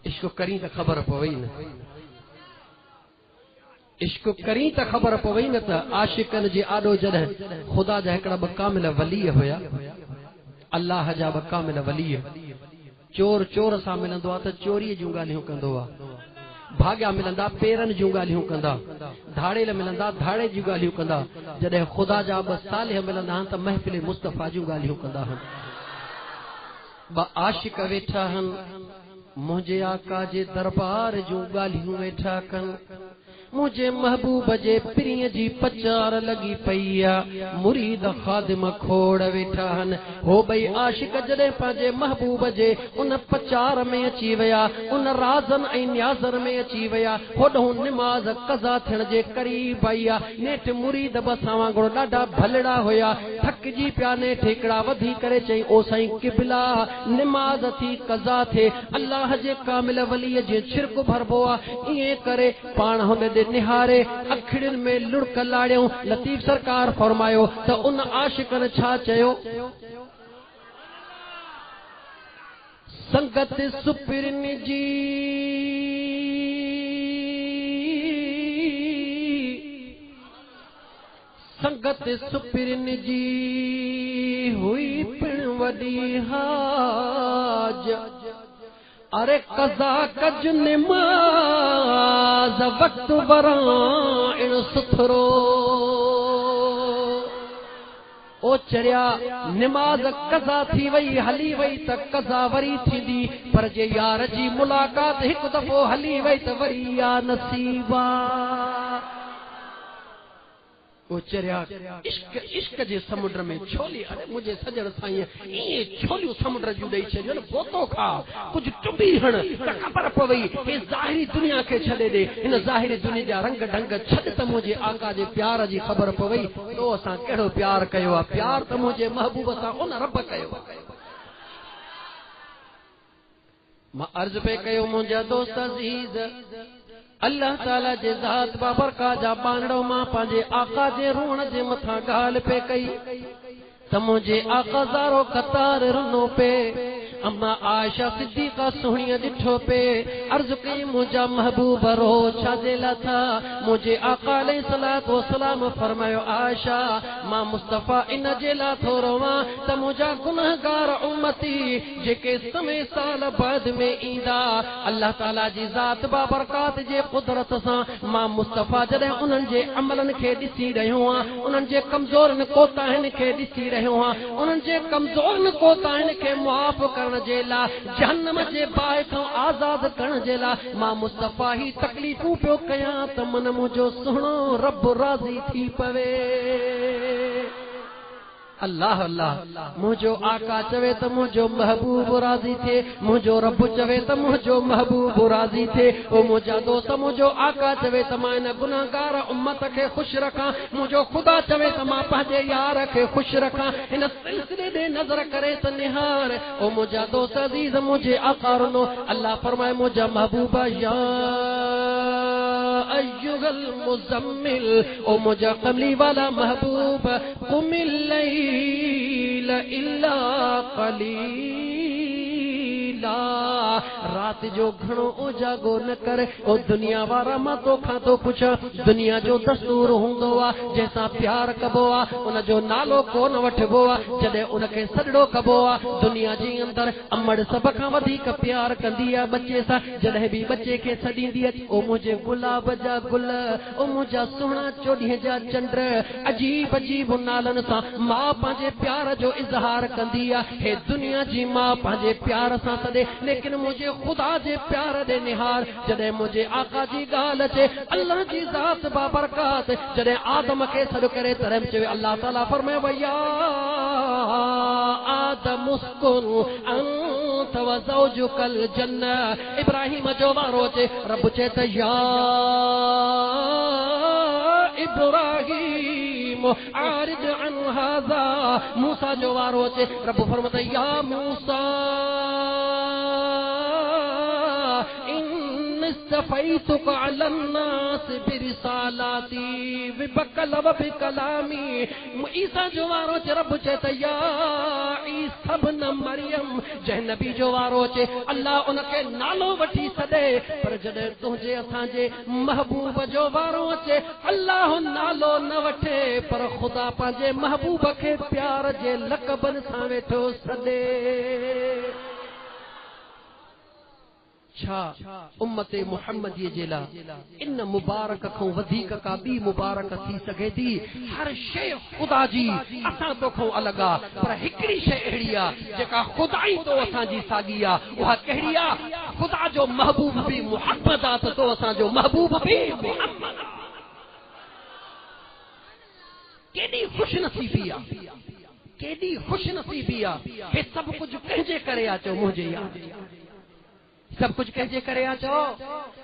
इश्क करी त ख़बर पवई न, इश्क करी त ख़बर पवई न त आशिकन जे आॾो जॾहिं ख़ुदा जा हिकिड़ा ॿ कामिल वली हुया, अल्लाह जा ॿ कामिल वली। चोर चोर सां मिलंदो आहे त चोरीअ जूं ॻाल्हियूं कंदो आहे, भाग्या मिलंदा पेरनि जूं ॻाल्हियूं कंदा, धाड़ेल मिलंदा धाड़े जूं ॻाल्हियूं कंदा। जॾहिं ख़ुदा जा ॿ सालिह मिलंदा आहिनि त महफ़िल मुस्तफ़ा जूं ॻाल्हियूं कंदा आहिनि। ॿ आशिक वेठा आहिनि, मुंहिंजे आका जे दरबार जूं ॻाल्हियूं वेठा कनि। मुझे महबूब जे प्रिय जी पचार लगी पई आ, मुरीद खादिम खोड़ वेठा हन। हो भई आशिक जॾहिं पंहिंजे महबूब जे उन पचार में अची विया, उन राज़न ऐं न्याज़न में अची विया, होॾों निमाज़ कज़ा थियण जे क़रीब आई आ। नेठि मुरीद बसां वांगुरु ॾाढा भलड़ा हुया, थकिजी पिया। नेठि हिकिड़ा वधी करे चई, ओ साईं क़िबला, निमाज़ थी कज़ा थे, अल्लाह जे कामिल वलीअ जे छिरक भरबो आ। ईअं करे पाण हुन निहारे अखिड़ियुनि में लुड़क लाड़ियूं। लतीफ़ सरकार फरमायो त उन आशिकन छा चयो, संगत सुपिरन जी संगत सुपिरन जी हुई पिण वॾी हाज। अरे कज़ा कज निमाज़ वक्त वराइण सुथरो। ओ चरिया निमाज़ कज़ा थी वई, हली वई त कज़ा वरी थींदी, पर जे यार जी मुलाकात हिकु दफ़ो हली वई त वरी या नसीबा। वो चरिया इश्क इश्क जे समुद्र में छोली, अरे मुझे सजण साईं ये छोलियूं समुद्र जूं ॾेई छॾियो न, बोतो खा कुछ चुबी हण त ख़बर पवई हे ज़ाहिरी दुनिया खे छॾे ॾे, हिन ज़ाहिरी दुनिया जा रंग ढंग छॾ त मुंहिंजे आका जे प्यार जी ख़बर पवई। तो असां कहिड़ो प्यार कयो आहे, प्यार त मुंहिंजे महबूब सां उन रब कयो। मां अर्ज़ पे कयो मुंहिंजा दोस्त अज़ीज़, अल्लाह ताला जे ज़ात बाबरका जा बानड़ो मां पंहिंजे आका जे रूण जे मथां ॻाल्हि पे कई त मुंहिंजे आका ज़ारो कतार रुनो पे। अम्मा आयशा सिद्दीक़ा सुहिणीअ ॾिठो पे, अर्ज़ कई मुंहिंजा महबूब रो छाजे लाइ था। मुंहिंजे आका अलैहिस्सलातु वस्सलाम फरमायो, आयशा मां मुस्तफ़ा इन जे लाइ थो रोवां त मुंहिंजा गुनहगार उम्मती जेके समय साल बाद में ईंदा, अल्लाह ताला जी ज़ात बाबरकात जे कुदरत सां मां मुस्तफ़ा जॾहिं उन्हनि जे अमलनि खे ॾिसी रहियो आहियां, उन्हनि जे कमज़ोरनि कोताहिनि खे ॾिसी रहियो आहियां, उन्हनि जे कमज़ोरनि कोताहिनि खे मुआफ़ करण जे लाइ, जहन्नम जे बाहि खां आज़ाद करण जे लाइ मां मुस्तफ़ा ही तकलीफ़ूं पियो कयां त मन मुंहिंजो सुहिणो रब राज़ी थी पवे। अल्लाह अल्लाह मुझो आका चवे तो मुझो महबूब राजी थे, मुझो रब चवे तो मुझो महबूब राजी थे। ओ मुझा दोस्त मुझो आका चवे तो मां इन गुनाहगार उम्मत के खुश रखा, मुझो खुदा चवे तो मां पंहिंजे यार के खुश रखा। इन सिलसिले दे नजर करे तो निहार। ओ मुझा दोस्त अजीज मुझे आका रुनो, अल्लाह फरमाए मुझा महबूबा या अय्युहल मुज़म्मिल, ओ मुझा कमली वाला महबूब कुमिल इल्ला कलीला, रात जो घणो उजागो न कर। ओ दुनिया वारा मां तोखां तो पुछां, दुनिया जो दस्तूर हूंदो आहे जंहिंसां प्यार कबो आहे उन जो नालो कोन वठबो आहे, जॾहिं उनखे सॾड़ो कबो आहे। दुनिया जे अंदरि अमड़ सभ खां वधीक प्यार कंदी आहे बचे सां, जॾहिं बि बचे खे सॾींदी आहे ओ मुंहिंजे गुलाब जा गुल, ओ मुंहिंजा सुहिणा चोॾीअ जा चंड, अजीब अजीब नालनि सां मां पंहिंजे प्यार जो इज़हार कंदी आहे। हे दुनिया जी मां पंहिंजे प्यार सां सॾे, लेकिन मुंहिंजे ख़ुदा जे प्यार ॾे निहार। जॾहिं मुंहिंजे आका जी ॻाल्हि अचे, अल्लाह जी ज़ात बाबरकात जॾहिं आदम खे सॾु करे तॾहिं चवे, अल्लाह ताला फरमाए वया आदम उस्कुन अंत व ज़ौजुकल जन्नह। इब्राहिम जो वारो अचे, रब चए त या इब्राहिम आरिज अन हाज़ा। मूसा जो वारो अचे, रब फरमाए या मूसा इस्तफ़ैतुक अलन नास बिरिसालाती विबकल व बिकलामी। ईसा जो वारो अचे, रब चए त या ईसा इब्न न मरियम जंहिं नबी जो वारो अचे अल्लाह उनखे नालो वठी सॾे पर जॾहिं तुंहिंजे असांजे महबूब जो वारो अचे अल्लाह नालो न वठे पर ख़ुदा पंहिंजे महबूब खे प्यार जे लक़बनि सां वेठो सॾे। छा उम्मते मुहम्मदीअ जे लाइ इन मुबारक खां वधीक का ॿी मुबारक थी सघे थी? हर शइ ख़ुदा जी असां तोखां अलॻि आहे पर हिकिड़ी शइ अहिड़ी आहे जेका ख़ुदा ई तो असांजी साॻी आहे। उहा कहिड़ी आहे? ख़ुदा जो महबूब बि मुहम्मद आहे त तो असांजो महबूब बि मुहम्मद आहे। केॾी ख़ुशनसीबी आहे, केॾी ख़ुशनसीबी आहे। हे सभु कुझु कंहिंजे करे आहे? चओ मुंहिंजे यार सब कुछ कंहिंजे करे आ? चओ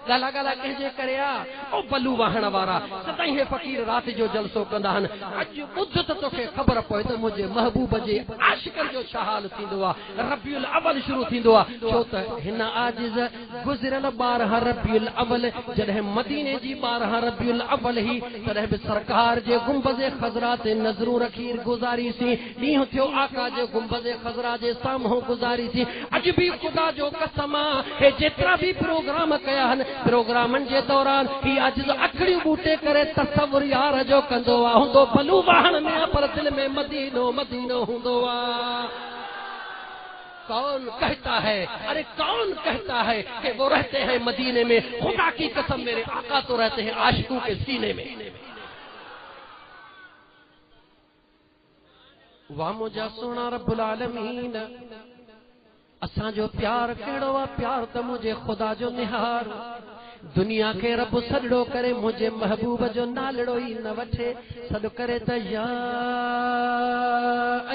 ॻाल्हा ॻाल्हा कंहिंजे करे आ? ओ बलू वाहण वारा सदाई हे फ़कीर रात जो जलसो कंदा आहिनि। अॼु ॿुध त तोखे ख़बर पए त मुंहिंजे महबूब जे आशिकनि जो छा हाल थींदो आहे। रबियुल अवल शुरू थींदो आहे छो त हिन आजिज़ गुज़िरियल 12 रबियुल अवल जॾहिं मदीने जी 12 रबियुल अवल ही तॾहिं बि सरकार जे गुंबज़े ख़ज़रा ते नज़रूं रखी गुज़ारीसीं। ॾींहुं थियो आका जे गुंबज़े ख़ज़रा जे साम्हूं गुज़ारीसीं। अॼु बि ख़ुदा जो कसम हे जेतिरा भी प्रोग्राम कया आहिनि प्रोग्रामनि जे दौरान ही आजिज़ अखड़ियूं बूटे करे तसवुर यार जो कंदो आहे। हूंदो बलू वाहन में पर दिल में मदीनो मदीनो हूंदो आहे। कौन कहता है, अरे कौन कहता है कि वो रहते हैं मदीने में? खुदा की कसम मेरे आका तो रहते हैं आशिकों के सीने में। वाह मुझा सोना रब्बुल आलमीन असांजो प्यार कहिड़ो आहे? प्यार त मुंहिंजे ख़ुदा जो निहार। दुनिया खे रब सॾड़ो करे मुंहिंजे महबूब जो नालड़ो ई न वठे सॾु करे त या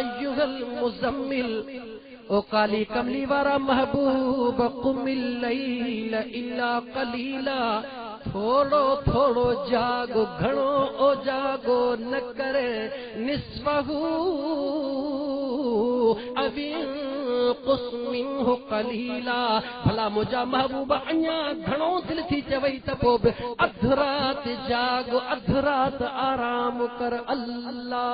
अय्युहल मुज़म्मिल ओ काली कमली वारा महबूब कुमिल लैल इल्ला कलीला थोड़ो थोड़ो जागो घणो ओ जागो न करे निस्फहू अविन कुस्मिन कलीला। भला मुंहिंजा महबूब अञा घणो दिल थी चवई त पोइ बि अधु राति जागो अधु राति आराम कर। अल्लाह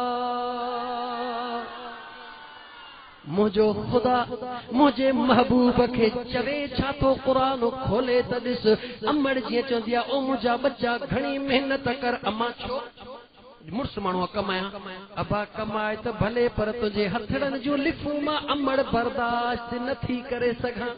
मुझो खुदा मुझे महबूब के चवे छा तो कुरान खोले त ॾिस अमड़ जीअं चवंदी आहे ओ मुंहिंजा बच्चा घणी मेहनत कर। अम्मा छो मुड़ुस माण्हू कमाया अबा कमाए त भले पर तुंहिंजे हथड़नि जूं लिफूं मां अमड़ बर्दाश्त नथी करे सघां।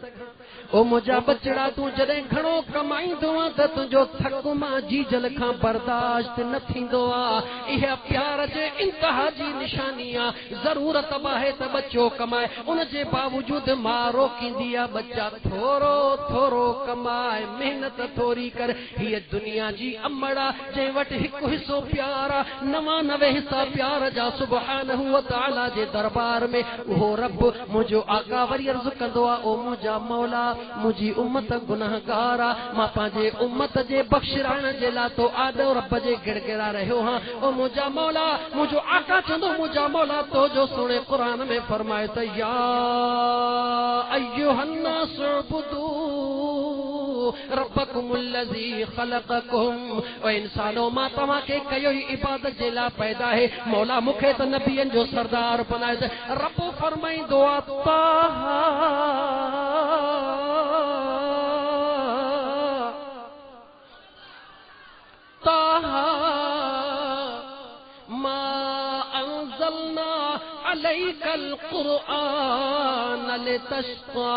ओ मुंहिंजा बचड़ा तूं जॾहिं घणो कमाईंदो आहे त तुंहिंजो थक मां जीजल खां बर्दाश्त न थींदो आहे। इहा प्यार जे इंतहा जी निशानी आहे। ज़रूरत आहे त बच्चो कमाए उन जे बावजूद मां रोकींदी आहे बच्चा थोरो थोरो कमाए मेहनत थोरी कर। हीअ दुनिया जी अमड़ आहे जंहिं वटि हिकु हिसो प्यार आहे 99 हिसा प्यार जा सुब्हानहू व तआला जे दरबार में उहो रब मुंहिंजो आका वरी अर्ज़ कंदो आहे ओ मुंहिंजा मौला मुंहिंजी उम्मत गुनाहगार आहे मां पंहिंजे उम्मत जे बख़्शिराइण जे लाइ तो आॾो रब जे गिड़गिड़ा रहियो हां। ओ मुंहिंजा मौला मुंहिंजो आका चवंदो मुंहिंजा मौला तो जो सुणे क़ुरान में फरमाए त या अय्युहन्नास उबुदू रब्बकुमुल्लज़ी ख़लक़कुम। ओ इंसानो मां तव्हांखे कयो ई इबादत जे लाइ पैदा है। मौला मूंखे त नबियनि जो सरदार बनाए त रब फरमाईंदो आहे ताहा ताहा मा अंज़लना अलैकल क़ुरआन लितश्क़ा।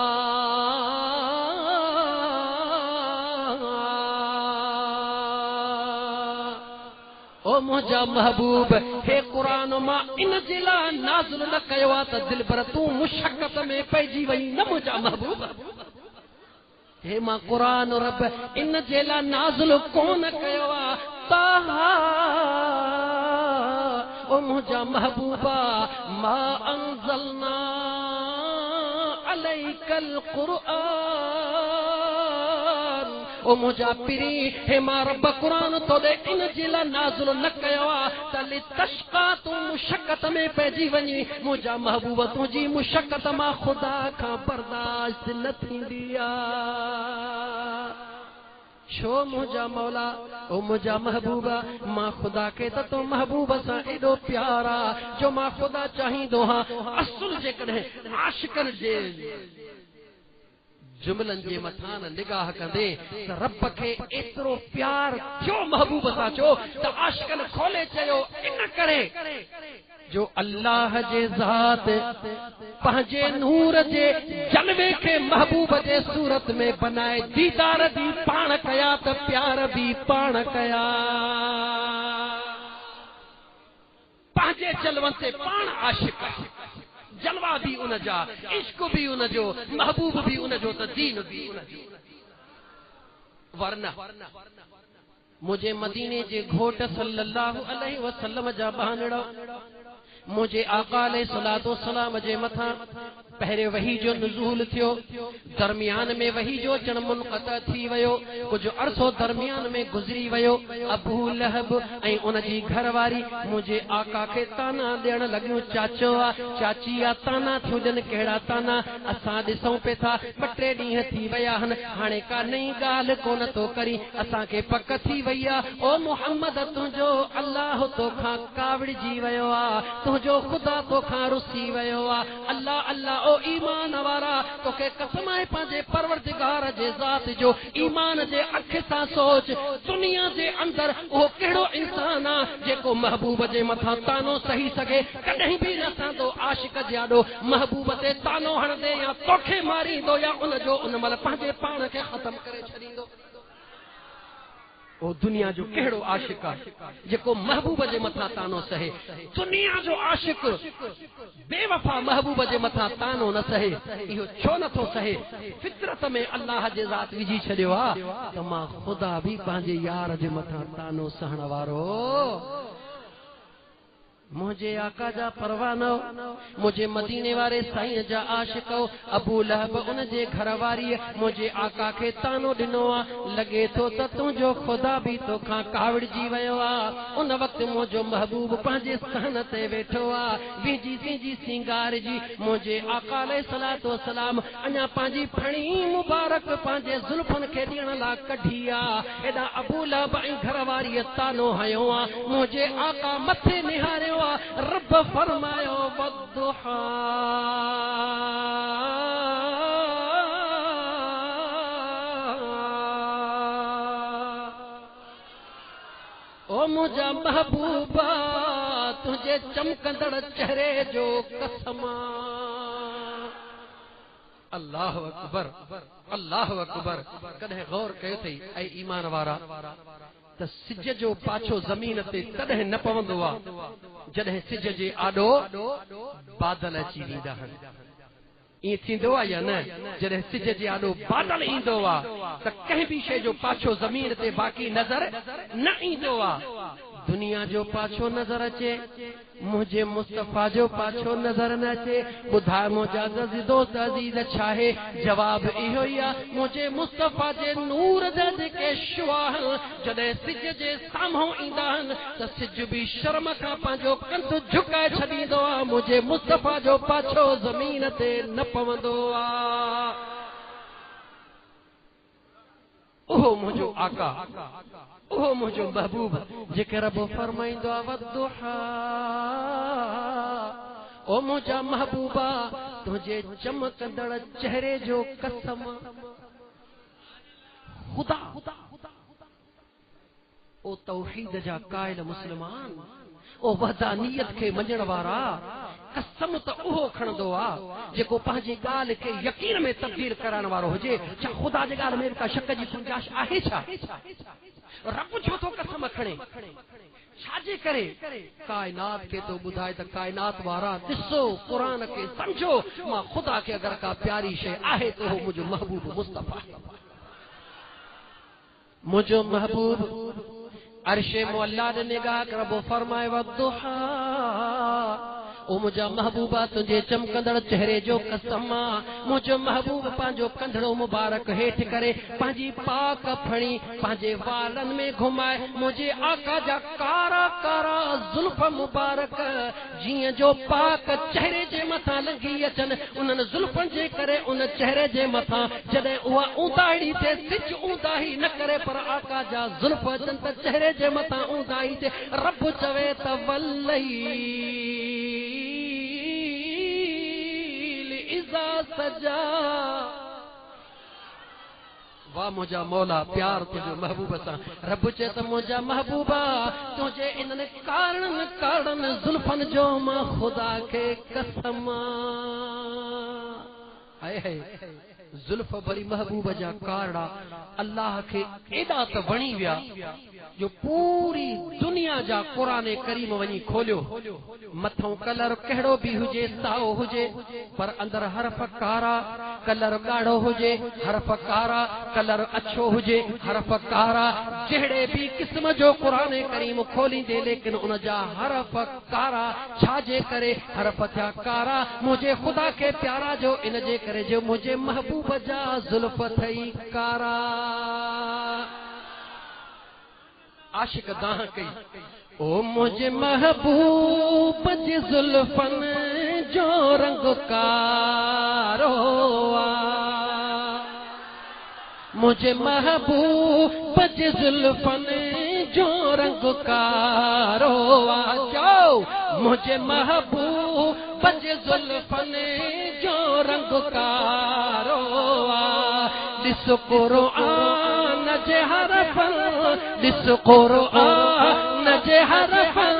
ओ मुंहिंजा महबूब हे क़ुरान मां इन जे लाइ नाज़िल न कयो आहे त दिल पर तूं मुशक़त में पइजी वई न मुंहिंजा महबूब। हे मां क़ुरान रब इन जे लाइ नाज़िल कोन कयो आहे ताहा ओ मुंहिंजा महबूबा मा अंज़लना अलैकल क़ुरआन। ओ मुंहिंजा पीरी हे मां रब क़ुरान तोॾे इन जे लाइ नाज़िल न कयो आहे त लितश्क़ा तूं मुशक़त में पइजी वञी। मुंहिंजा महबूब तुंहिंजी मुशक़त मां ख़ुदा खां बर्दाश्त न थींदी आहे। छो मुझा मौला ओ मुझा महबूबा मां खुदा के तो महबूब सा एडो प्यारा जो मां खुदा चाहिंदो हां असुल जे कदे आशिकन जे जुमलन जे मथान निगाह कंदे त रब के एतरो प्यार क्यों महबूब सा चो त आशिकन खोले चयो इन करे जो अल्लाह जे ज़ात पंहिंजे नूर जे जलवे के महबूब जे सूरत में बनाए दीदार भी पाण कया त प्यार भी पाण कया पंहिंजे जलवन से पाण आशिक जलवा भी उन जा इश्क भी उन जो महबूब भी उन जो त दीन भी उन जो वरना मुझे मदीने जे घोट सल्लल्लाहु अलैहि वसल्लम जा बहानड़ा मुझे आका अलैहिस्सलातु वस्सलाम जे मथा पहरे वही जो नुज़ूल थियो दरमियान में वही जो अचण मुनक़ता थी वयो कुछ अरसो दरमियान में गुजरी वयो अबू लहब ऐं उन जी घरवारी मुझे आका के ताना ॾियण लॻियूं चाचो आ चाची आ ताना थियूं ॾियनि कहिड़ा ताना असां ॾिसूं पे था ॿ टे ॾींहं थी विया आहिनि हाणे का नई ॻाल्हि कोन थो करी असांखे पक थी वई आहे ओ मुहम्मद तुंहिंजो अल्लाह तोखां कावड़जी वियो आहे तुंहिंजो ख़ुदा तोखां रुसी वियो आहे अल्लाह अल्लाह ओ ईमान वारा तोखे कसम आहे पंहिंजे परवरदिगार जे ज़ात जो ईमान जे अख सां सोच दुनिया जे अंदर उहो कहिड़ो इंसान आहे जेको महबूब जे मथां तानो सही सघे कॾहिं बि न सहंदो आशिक जे आॾो महबूब ते तानो हणंदे या तोखे मारींदो या उन जो उन महिल पंहिंजे पाण खे ख़तम करे छॾींदो ओ दुनिया जो कहिड़ो आशिक आहे जेको महबूब जे मथां तानो सहे दुनिया जो आशिक बेवफा महबूब जे मथां तानो न सहे इहो छो नथो सहे फितरत में अल्लाह जे ज़ात विझी छॾियो आहे त मां ख़ुदा बि पंहिंजे यार जे मथां तानो सहण वारो मुझे आका जा परवानो मुझे मदीने वारे साईं जा आशिको अबू लहब उन जे घरवारी मुझे आका के तानो ॾिनो आहे लॻे थो त तुंहिंजो ख़ुदा बि तोखां कावड़जी वियो आहे उन वक़्तु मुंहिंजो महबूब पंहिंजे सहन ते वेठो आहे विझी सिंजी सिंगार जी मुंहिंजे आका अलैहिस्सलातु वस्सलाम अञा पंहिंजी फणी मुबारक पंहिंजे ज़ुल्फनि खे ॾियण लाइ कढी आहे एॾा अबू लहब ऐं घरवारीअ तानो हयो आहे मुंहिंजे आका मथे निहारियो रब फरमायो वद्दुहा ओ मुझा महबूबा तुझे चमकंदड़ चेहरे जो कसम अल्लाह अकबर अल्लाह अकबर कॾहिं गौर कयो अथई ऐं ईमान वारा त सिज जो पाछो ज़मीन ते तॾहिं न पवंदो आहे जॾहिं सिज जे आॾो बादल अची वेंदा आहिनि ईअं थींदो आहे या न जॾहिं सिज जे आॾो बादल ईंदो आहे त कंहिं बि शइ जो पाछो ज़मीन ते बाक़ी नज़र न ईंदो आहे दुनिया जो पाछो नजर अचे मुझे मुस्तफा जो पाछो नजर न अचे ॿुधाए मुंहिंजा दोस्त अज़ीज़ छा आहे जवाब इहो ई आहे मुझे मुस्तफा जे नूर जा जेके शुआ जॾहिं सिज जे साम्हूं ईंदा आहिनि त सिज बि शर्म खां पंहिंजो कंध झुकाए छॾींदो आहे मुझे मुस्तफा जो पाछो ज़मीन ते न पवंदो आहे ओहो मुंहिंजो आका ओहो मुंहिंजो महबूब जेके रब फरमाईंदो आहे वद्दुहा ओ मुंहिंजा महबूबा तुंहिंजे चमकंदड़ चेहरे जो कसम खुदा ओ तौहीद जा कायल मुस्लमान ओ वहदानियत के मञण वारा कसम त उहो खणंदो आहे जेको पंहिंजी ॻाल्हि खे यकीन में तब्दील करण वारो हुजे छा ख़ुदा जी ॻाल्हि में का शक जी गुंजाइश आहे छा रब छो थो कसम खणे छाजे करे कायनात खे तो ॿुधाए त कायनात वारा ॾिसो क़ुरान खे सम्झो मां ख़ुदा खे अगरि का प्यारी शइ आहे त उहो मुंहिंजो महबूब मुस्तफा मुंहिंजो महबूब अर्शे मुअल्ला ने निगाह कर रब फरमाए वद्दुहा ओ मुझा महबूबा तुझे चमकंदड़ चेहरे जो कसम मुझो महबूब पांजो कंधड़ो मुबारक हेठ करे पांजी पाक फणी पांजे वालन में घुमाए मुझे आका जा कारा कारा जुल्फ मुबारक जिया जो पाक चेहरे जे मथा लगी अचन उन जुल्फन जे करे उन चेहरे जे मथा जदे उहा ऊंदाही थे सिज ऊंदाही न करे पर आका जा जुल्फ अचन त चेहरे जे मथा ऊंदाही थे रब चवे त वल्लैल इज़ा सजा वाह मुझा मौला प्यार तुझो महबूब सां रब चे त मुझा महबूबा तुझे इन्हनि कारण जुल्फन जो मां खुदा के कसम आए जुल्फ भरी महबूब जा कारणा अल्लाह के एॾा त वणी विया जो पूरी दुनिया जा कुरान करीम वञी खोलियो मथों कलर कहिड़ो बि हुजे साओ हुजे पर अंदर हरफ कारा कलर ॻाढ़ो हुजे हरफ कारा कलर अछो हुजे हरफ कारा जहिड़े बि क़िस्म जो कुरान करीम खोलींदे लेकिन उन जा हरफ कारा छाजे करे हरफ थिया कारा मुझे खुदा के प्यारा जो इन जे करे जो मुझे महबूब जा जुल्फ थई कारा आशिक दाह कई ओ मुझे महबूब जी जुल्फन जो रंग कारो मुझे महबूब जी जुल्फन जो रंग कारो जाओ मुझे महबूब जी जुल्फन जो रंग कारो दिस कुरान जे हरफन दिस कुरान जे हरफन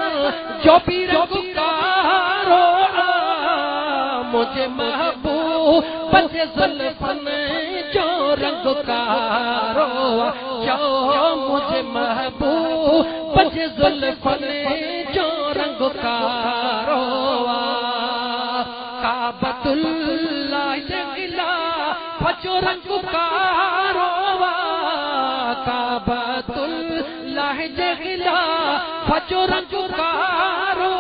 जो भी रंग कारो मुझे महबूब जे जुल्फन जो रंग कारो जो मुझे महबूब जे जुल्फन जो रंग कारो काबतुल्लाह जे गिलाफ जो रंग कारो काबतुल्लाह जे गिलाफ जो रंग कारो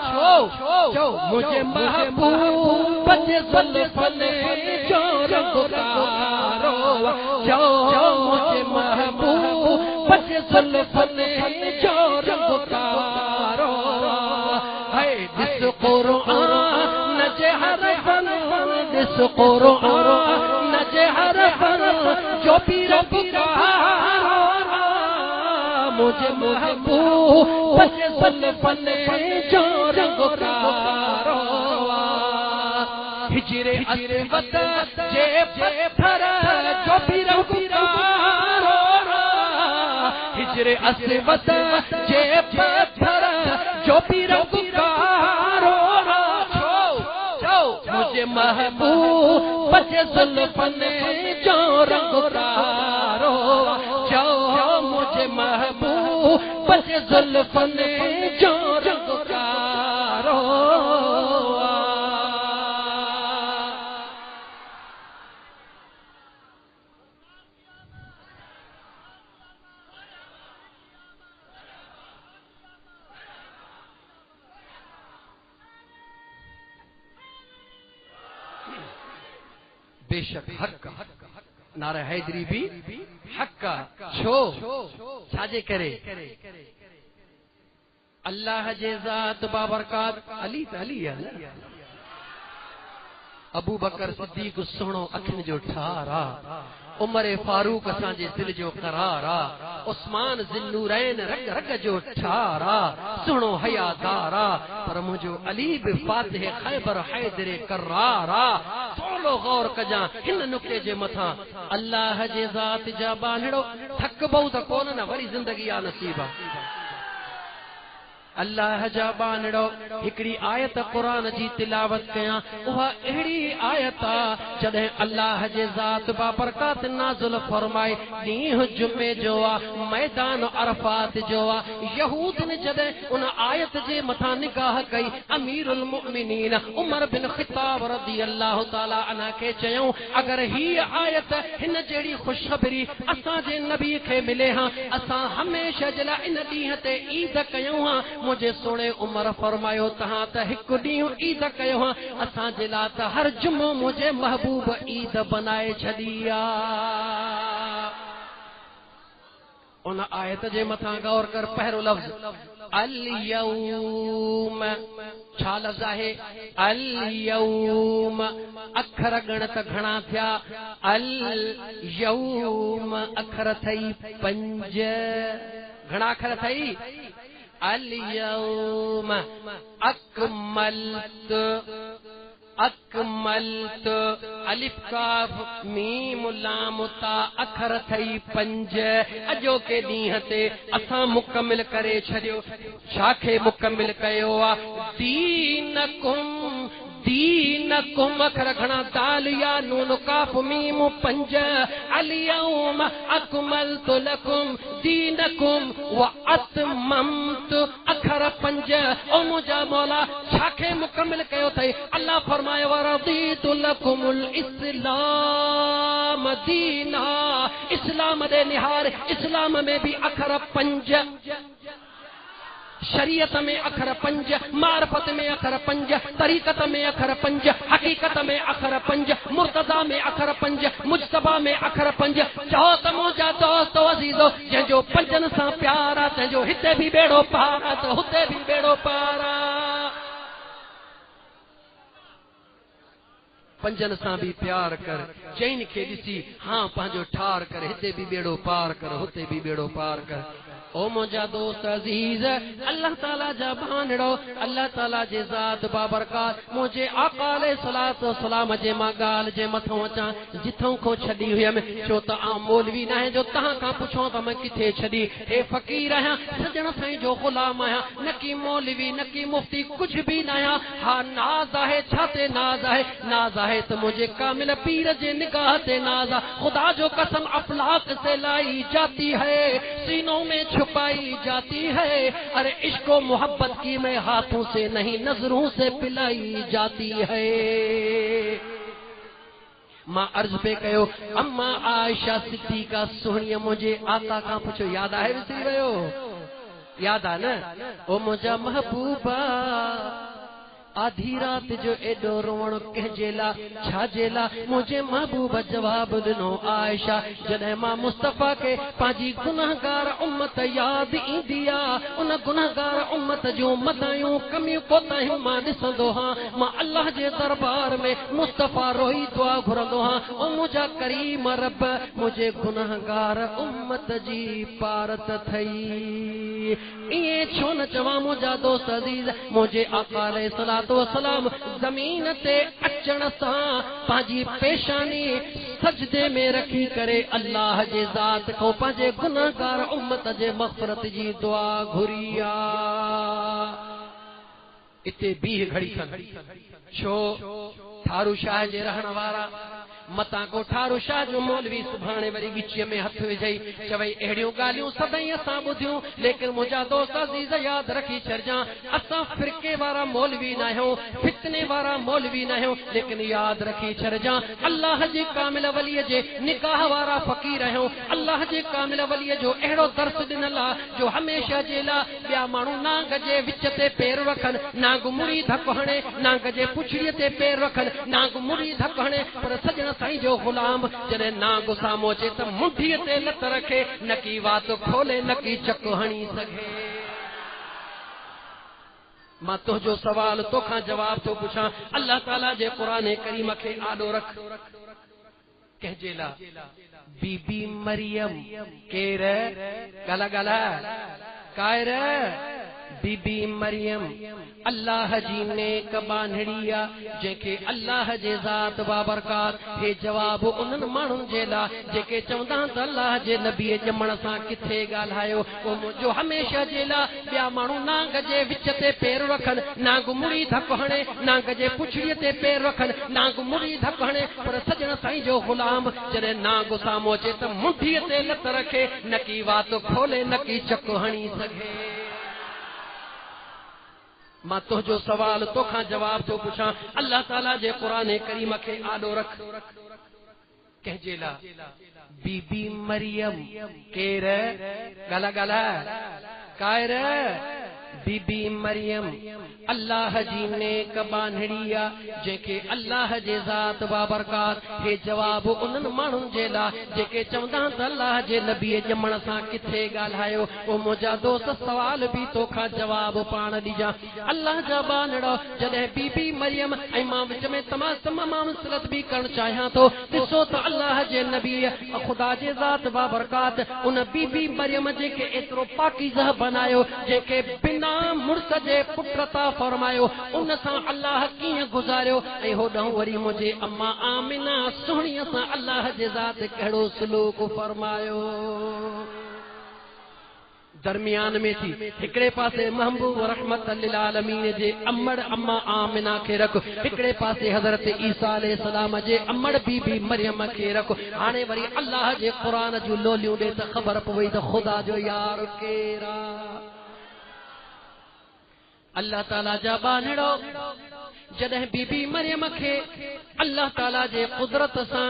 छो मुझे महबूब जे जुल्फन जो रंग कारो जो मुझे महबूब जे जुल्फन जो रंग कारो है दिस कुरान जे हरफन दिस कुरान जे हरफन जो भी रंग कारो मुझे महबूब जे जुल्फन जो रंग कारो हिजरे अस्वद जे पत्थर जो भी रंग कारो हिजरे अस्वद जे पत्थर जो भी रंग कारो मुझे महबूब जे जुल्फन जो रंग कारो जो मुझे महबूब जे जुल्फन जो रंग कारो बेशक हक नारा हैदरी भी हक छो छाजे करे अल्लाह जे ज़ात बाबरकात अली त अली है अबू बकर सिद्दीक सुहिणो अखियुनि जो ठारा उमर फारूक असांजे दिल जो करारा उस्मान ज़िन्नूरैन रग रग जो ठारा सुहिणो हयादारा पर मुंहिंजो अली बि फातिह खैबर हैदर करारा थोरो गौर कजां हिन नुक्ते जे मथां अल्लाह जे ज़ात जा बानड़ो थकबो त कोन न वरी ज़िंदगी आ नसीबा अल्लाह जा बानड़ो हिकड़ी आयत कुरान जी तिलावत कयां उहा अहिड़ी आयत जॾहिं अल्लाह जे ज़ात बाबरकात नाज़िल फरमाए ॾींहुं जुमे जो आ मैदान अरफात जो आ यहूदनि जॾहिं उन आयत जे मथां निगाह कई अमीरुल मुमिनीन उमर बिन ख़ित्ताब रज़ियल्लाहु ताला अन्हु खे चयऊं अगर ही आयत हिन जहिड़ी ख़ुशख़बरी असांजे नबी खे मिले हां असां हमेशह जे लाइ इन ॾींहं ते ईद कयूं हां मुझे सोने उमर फरमायो तहां त हिकु ॾींहुं ईद कयो हां असां जे लाइ त हर जुमो मुझे महबूब ईद बनाए छॾी आहे उन आयत जे मथां गौर कर पहिरों लफ़्ज़ अल-यौम छा लफ़्ज़ आहे? अल-यौम अखर गणत घणा थिया? अल-यौम अखर थई 5। घणा अखर थई? अल-यौम अकमलतु अकमलत अलिफ काफ मीम लाम ता अखर थई 5। अजो के ॾींहं ते असां मुकमिल करे छॾियो। छाखे मुकमिल कयो आहे? दीनकुम दीनकुम अखर घणा? दाल या नून काफ मीम 5। अल-यौम अकमलतु लकुम दीनकुम व अतममतु अखर 5। ओ मुंहिंजा मौला छाखे मुकमिल कयो अथई? अल्लाह फरमाए वरदीतु लकुमुल इस्लाम दीना। इस्लाम दे निहार इस्लाम में भी अखर 5। शरीयत में अखर 5, मारफत में अखर 5, तरीकत में अखर 5, हकीकत में अखर 5, मुर्तदा में अखर 5, मुज्तबा में अखर 5। चओ त मुंहिंजा दोस्त अज़ीज़ो जंहिंजो 5 सां प्यार आहे तंहिंजो हिते बि बेड़ो पार आहे त हुते बि बेड़ो पार आहे। 5 सां भी प्यार कर। चैन खे ॾिसी हाँ पंहिंजो ठार कर। हिते भी बेड़ो पार कर हुते भी बेड़ो पार कर। ओ मुंहिंजा दोस्त अज़ीज़ अल्लाह ताला जा भानड़ो अल्लाह ताला जे ज़ात बाबरकात मुझे आका अलैहिस्सलातु वस्सलाम जे मां ॻाल्हि जे मथां अचां जिथों को छॾी हुयमि। छो त आउं मौलवी न आहियां जो तव्हां खां पुछो त मैं किथे छॾी। हे फ़क़ीर आहियां सजण साईं जो ग़ुलाम आहियां न की मौलवी न की मुफ्ती कुछ भी न आहियां। हा नाज़ आहे छा ते नाज़ आहे? नाज़ आहे त मुझे कामिल पीर जे निगाह ते नाज़ आहे। खुदा जो कसम अफलाक से लाई जाती है सीनों में छुपाई जाती है। अरे इश्को मोहब्बत की मैं हाथों से नहीं नजरों से पिलाई जाती है। मां अर्ज पे कयो अम्मा आयशा सिद्दीका सुहणीअ मुझे आका खां पुछो याद आहे? विसरी वियो? याद आहे न? ओ मुंहिंजा महबूबा आधी रात जो एडो रोवण कंहिंजे लाइ छाजे लाइ? मुंहिंजे महबूब जवाब ॾिनो आयशा जॾहिं मां मुस्तफ़ा खे पंहिंजी गुनाहगार उम्मत यादि ईंदी आहे उन गुनाहगार उम्मत जूं मदायूं कमियूं कोताहियूं मां ॾिसंदो हां मां अल्लाह जे दरबार में मुस्तफ़ा रोई दुआ घुरंदो हां। ओ मुंहिंजा करीम रब मुंहिंजे गुनाहगार उम्मत जी पारत थई। इएं छो न चवां मुंहिंजा दोस्त अज़ीज़ मुंहिंजे आका अलैहिस्सलातु वस्सलाम ज़मीन ते अचण सां पंहिंजी पेशानी सजदे में रखी करे अल्लाह जे ज़ात खां पंहिंजे गुनाहगार उम्मत जे मग़फ़िरत जी दुआ घुरी आहे। इते बीह घड़ी खन छो ठारू शाह जे रहण वारा मता को ठारू शाह जो मौलवी सुभाणे वरी गिचीअ में हथ विझई चवई अहिड़ियूं ॻाल्हियूं सदाई असां ॿुधियूं लेकिन मुंहिंजा दोस्त अज़ीज़ यादि रखी छॾिजां असां फिरके वारा मौलवी न आहियूं फितने वारा मौलवी न आहियूं लेकिन यादि रखी छॾिजां अल्लाह जे कामिल वलीअ जे निकाह वारा फ़क़ीर आहियूं। अल्लाह जे कामिल वलीअ जो अहिड़ो दर्स ॾिनल आहे जो हमेशह जे लाइ ॿिया माण्हू नांग जे विच ते पेर रखनि नांग मुड़ी धक हणे नांग जे पुछड़ीअ ते पेर रखनि नांग मुड़ी धक हणे पर सजण साईं जो गुलाम जॾहिं नांग साम्हूं अचे त मुठीअ ते लत रखे न की वात खोले न की चक हणी सघे। मां तुंहिंजो सवाल तोखां जवाब थो पुछां अल्लाह ताला जे क़ुरान करीम खे आॾो रख कंहिंजे लाइ बीबी मरियम केर ॻाल्हा ॻाल्हा कायर बीबी मरियम अल्लाह जी नेक बांधड़ी आ जेके अल्लाह जे ज़ात बाबरकात हे जवाब उन्हनि माण्हुनि जे लाइ जेके चवंदा त अल्लाह जे नबीअ ॼमण सां किथे ॻाल्हायो जो हमेशह जे लाइ ॿिया माण्हू नांग जे विच ते पेर रखनि नांग मुड़ी धक हणे नांग जे पुछड़ीअ ते पेर रखनि नांग मुड़ी धक हणे पर सजण साईं जो गुलाम जॾहिं नांग साम्हूं अचे त मुठीअ ते लत रखे न की वात खोले न की चक हणी सघे। मां तुंहिंजो सवाल तोखां जवाब थो पुछां अल्लाह ताला जे क़ुरान करीम खे आॾो रख कंहिंजे लाइ बीबी मरियम केर ॻाल्हा ॻाल्हा कायर बीबी मरियम अल्लाह जी नेक बांधड़ी आ जेके अल्लाह जे ज़ात बाबरकात हे जवाब उन्हनि माण्हुनि जे लाइ जेके चवंदा त अल्लाह जे नबी ॼमण सां किथे ॻाल्हायो ओ मुंहिंजा दोस्त सवाल बि तोखां जवाब पाण ॾिजां अल्लाह जा बांधड़ो जॾहिं बीबी मरियम ऐं मां विच में तमामु सिलत बि करणु चाहियां थो ॾिसो त अल्लाह जे नबी ख़ुदा जे ज़ात बाबरकात उन बीबी मरियम जेके एतिरो पाकीज़ह बनायो जेके बिना मुर्स जे पुत्रता फरमायो उन सां अल्लाह कीअं गुज़ारियो ऐं होॾां वरी मुंहिंजे अम्मा आमिना सुहिणीअ सां अल्लाह जे ज़ात कहिड़ो सलूक फरमायो दरमियान में थी हिकड़े पासे महबूब रहमत लिल आलमीन जे अम्मड़ अम्मा आमिना खे रख हिकड़े पासे हज़रत ईसा अलैहि सलाम जे अम्मड़ बीबी मरियम खे रख हाणे वरी अल्लाह जे क़ुरान जूं लोलियूं ॾे त ख़बर पवई त ख़ुदा जो यार केरा अल्लाह ताला जा बानड़ो जॾहिं बीबी मरियम खे अल्लाह ताला जे कुदरत सां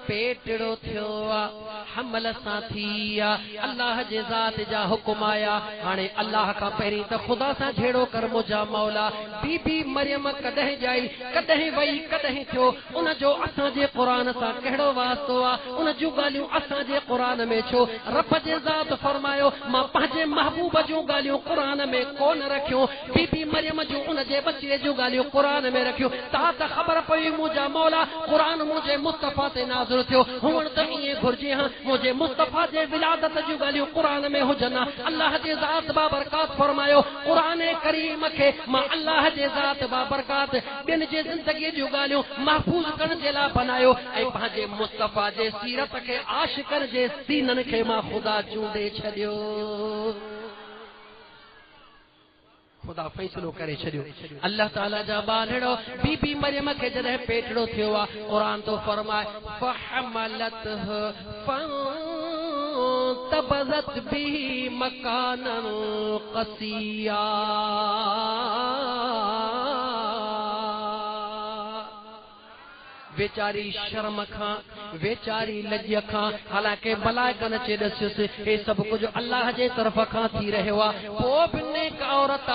पेटड़ो थियो आहे हमल सां थी आहे अल्लाह जे ज़ात जा हुकुम आया हाणे अल्लाह खां पहिरीं त ख़ुदा सां झेड़ो कर मुंहिंजा मौला बीबी मरियम कॾहिं ॼाई कॾहिं वई कॾहिं थियो उन जो असांजे क़ुरान सां कहिड़ो वास्तो आहे उन जूं ॻाल्हियूं असांजे क़ुरान में छो रब जे ज़ात फरमायो मां पंहिंजे महबूब जूं ॻाल्हियूं क़ुरान में कोन रखियूं बीबी मरियम जूं उन जे बचे जूं ॻाल्हियूं क़ुरान में रखियो ता त ख़बर पई मुंहिंजा मौला क़ुरान मुंहिंजे मुस्तफ़ा ते नाज़िल थियो हुअण त ईअं घुर्जे हा मुंहिंजे मुस्तफ़ा जे विलादत जूं ॻाल्हियूं क़ुरान में हुजनि अल्लाह जे ज़ात बाबरकात फरमायो क़ुरान करीम खे मां अल्लाह जे ज़ात बाबरकात ॿियनि जे ज़िंदगीअ जूं ॻाल्हियूं महफ़ूज़ करण जे लाइ बनायो ऐं पंहिंजे मुस्तफ़ा जे सीरत खे आशिकनि जे सीननि खे मां ख़ुदा चूंडे छॾियो ख़ुदा फ़ैसिलो करे छॾियो अल्लाह ताला जा बानड़ो बीबी मरियम खे जॾहिं पेटड़ो थियो आहे क़ुरान तो फरमाए फहमलत फंतबज़त बिही मकानन क़सिया वेचारी शर्म खां वेचारी लज्ज खां हालांकि मलाइकनि चे ॾसियुसि हे सभु कुझु अल्लाह जे तरफ़ खां थी रहियो आहे पोइ बि नेक औरत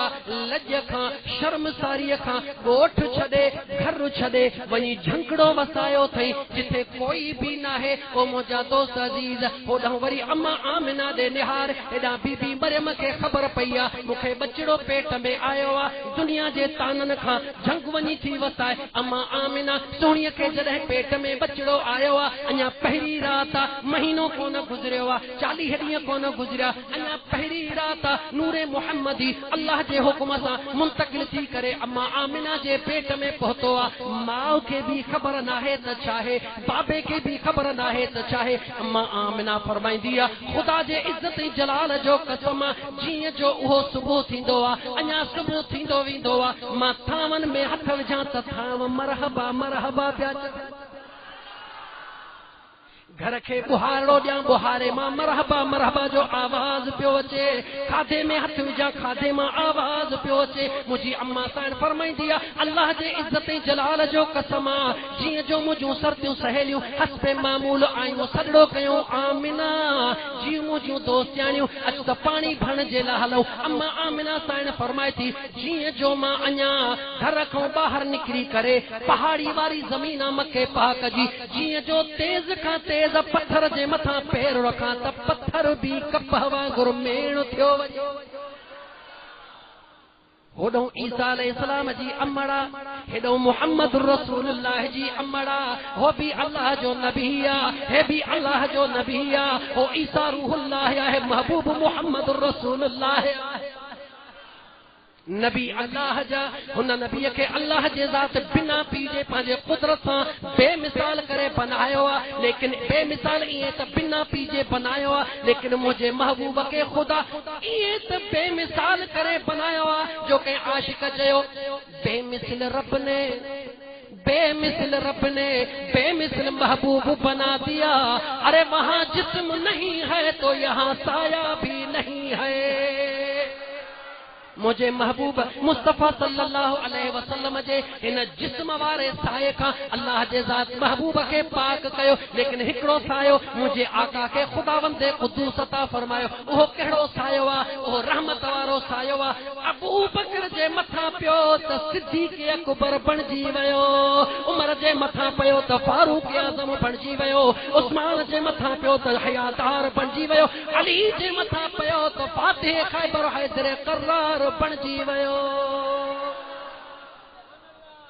लज्ज खां शर्मसारीअ खां ॻोठ छॾे घर छॾे वञी झंकड़ो वसायो अथई जिथे कोई बि नाहे पोइ मुंहिंजा दोस्त अज़ीज़ होॾां वरी अम्मा आमिना ॾे निहार हेॾां बीबी मरियम खे ख़बर पई आहे मूंखे बचिड़ो पेट में आयो आहे दुनिया जे ताननि खां झंग वञी थी वसाए अम्मा आमिना सुहिणीअ खे जॾहिं पेट में बचिड़ो आयो आहे अञा पहिरीं राति महीनो कोन गुज़रियो आहे 40 ॾींहं कोन गुज़रिया अञा पहिरीं राति नूरे मुहम्मदी अल्लाह जे हुकुम सां मुंतकिल थी करे अम्मा आमिना जे पेट में पहुतो आहे माउ खे बि ख़बर नाहे त छाहे बाबे खे बि ख़बर नाहे त छाहे अम्मा आमिना फरमाईंदी आहे ख़ुदा जे इज़त ऐं जलाल जो कसम जीअं जो उहो सुबुह थींदो आहे अञा सुबुह थींदो वेंदो आहे मां थांवनि में हथ विझां त थांव मरहबा मरहबा पिया घर खे बुहारो ॾियां बुहारे मां मरहबा मरहबा जो आवाज़ पियो अचे खाधे में हथ विझां खाधे मां आवाज़ पियो अचे मुंहिंजी अम्मा साईं फरमाईंदी आहे अल्लाह जे इज़त ऐं जलाल जो कसम जीअं जो मुंहिंजूं सर्दियूं सहेलियूं हस्बे मामूल आयूं सॾड़ो कयूं आमिना जीअं मुंहिंजूं दोस्तियाणियूं अचु त पाणी भरण जे लाइ हलूं अम्मा आमिना साईं फरमाए थी जीअं जो मां अञा घर खां ॿाहिरि निकिरी करे पहाड़ी वारी ज़मीन मके पहाक जी जीअं जो तेज़ खां तेज़ पत्थर जे मथां पैर रखां त पत्थर बि कप वांगुरु मेण थियो वञे होॾो ईसा अलैहिस्सलाम जी अम्मड़ा हेॾो मुहम्मद रसूलुल्लाह जी अम्मड़ा हो बि अल्लाह जो नबी आहे हे बि अल्लाह जो नबी आहे हो ईसा रूहुल्लाह आहे महबूब मुहम्मद रसूलुल्लाह आहे नबी अल्लाह जा हुन नबीअ खे अल्लाह जे ज़ात बिना पीजे पंहिंजे कुदरत सां बेमिसाल करे बनायो आहे लेकिन बेमिसाल ईअं त बिना पीजे बनायो आहे लेकिन मुंहिंजे महबूब खे ख़ुदा ईअं त बेमिसाल करे बनायो आहे जो कंहिं आशिक चयो बेमिसल रब ने बेमिसल रब ने बेमिसल महबूब बना दिया अरे वहाँ जिस्म नहीं है तो यहाँ साया भी नहीं है मुझे महबूब मुस्तफ़ा सल्लल्लाहु अलैहि वसल्लम जे इन जिस्म वारे साए का अल्लाह जे ज़ात महबूब के पाक कयो, लेकिन हिकड़ो सायो मुझे आका के खुदावंद कुद्दूस अता फरमायो। वो कहिड़ो सायो आहे? वो रहमत वारो सायो आहे। अबू बकर जे मथां पियो त सिद्दीक़ अकबर बणजी वियो, उमर जे मथां पियो त फारूक आज़म बणजी वियो, उस्मान जे मथां पियो त हयादार बणजी वियो, अली जे मथां पियो त फातिह खैबर हैदर करार बणजी वियो।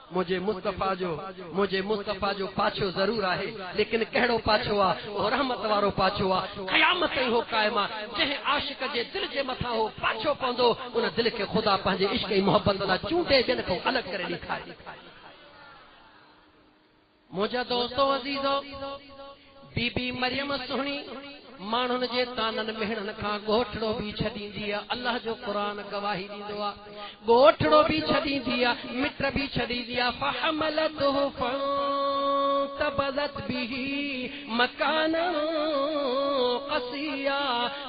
मुझे मुस्तफ़ा जो पाछो जरूर आहे, लेकिन कहिड़ो पाछो आहे? वो रहमत वारो पाछो आहे। क़यामत ताईं हो क़ाइम आहे। जंहिं आशिक जे दिल जे मथां हो पाछो पवंदो, उन दिल खे ख़ुदा पंहिंजे इश्क़ ऐं मोहब्बत लाइ चूंडे ॿियनि खां अलॻि करे ॾेखारे। मुंहिंजा दोस्तो अज़ीज़ो, बीबी मरियम सुहिणी माण्हुनि जे ताननि मेहणनि खां ॻोठड़ो बि छॾींदी आहे। अल्लाह जो क़ुरान गवाही ॾींदो आहे। ॻोठड़ो बि छॾींदी आहे, मिट बि छॾींदी आहे। फहमलतहु फंतबज़त बिही मकानन क़सिया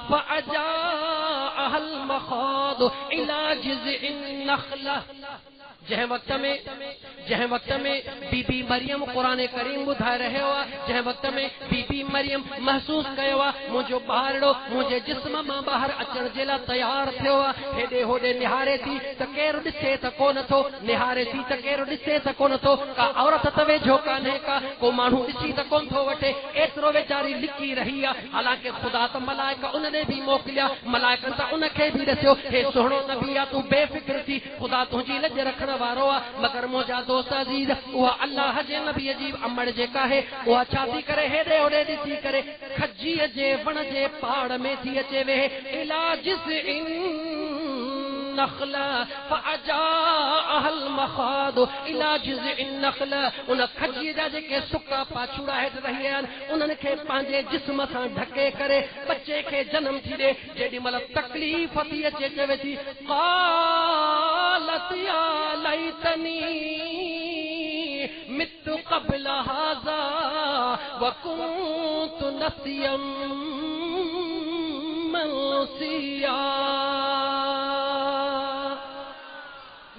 फअजाअहल मख़ाद इला जिज़इन नख़ला। जंहिं वक़्त में बीबी मरियम क़ुरान करीम ॿुधाए रहियो आहे, जंहिं वक़्त में बीबी मरियम महसूस कयो आहे मुंहिंजो ॿारड़ो मुंहिंजे जिस्म मां ॿाहिरि अचण जे लाइ तयारु थियो आहे, हेॾे होॾे निहारे थी त केरु ॾिसे त कोन थो, निहारे थी त केरु ॾिसे त कोन थो, का औरत त वेझो कान्हे, का को माण्हू ॾिसी त कोन थो वठे, एतिरो वीचारी लिकी रही आहे। हालांकि ख़ुदा त मलाइका उनने बि मोकिलिया, मलाइकनि त उनखे बि ॾिसियो, हे सुहिणो नबी आहे, तूं बेफ़िक्र थी, ख़ुदा तुंहिंजी लज रखण वारो आहे। मगर मुंहिंजा दोस्त अज़ीज़, उहा अल्लाह जे नबीअ जी अमड़ जेका आहे, उहा छा थी करे? हेॾे होॾे ॾिसी करे खजीअ जे वण जे पाड़ में थी अचे वेहे, इलाजिस इन नख़ला फअजाअहल मख़ाद इलाजिस इन नख़ला। उन खजीअ जा जेके सुका पाछुड़ा हेठि रही आहिनि, उन्हनि खे पंहिंजे जिस्म सां ढके करे बच्चे खे जनम थी ॾे। जेॾी महिल तकलीफ़ थी अचे, चवे थी क़ालत या लैतनी मित्तु क़ब्ल हाज़ा व कुन्तु नसियम मनसिया।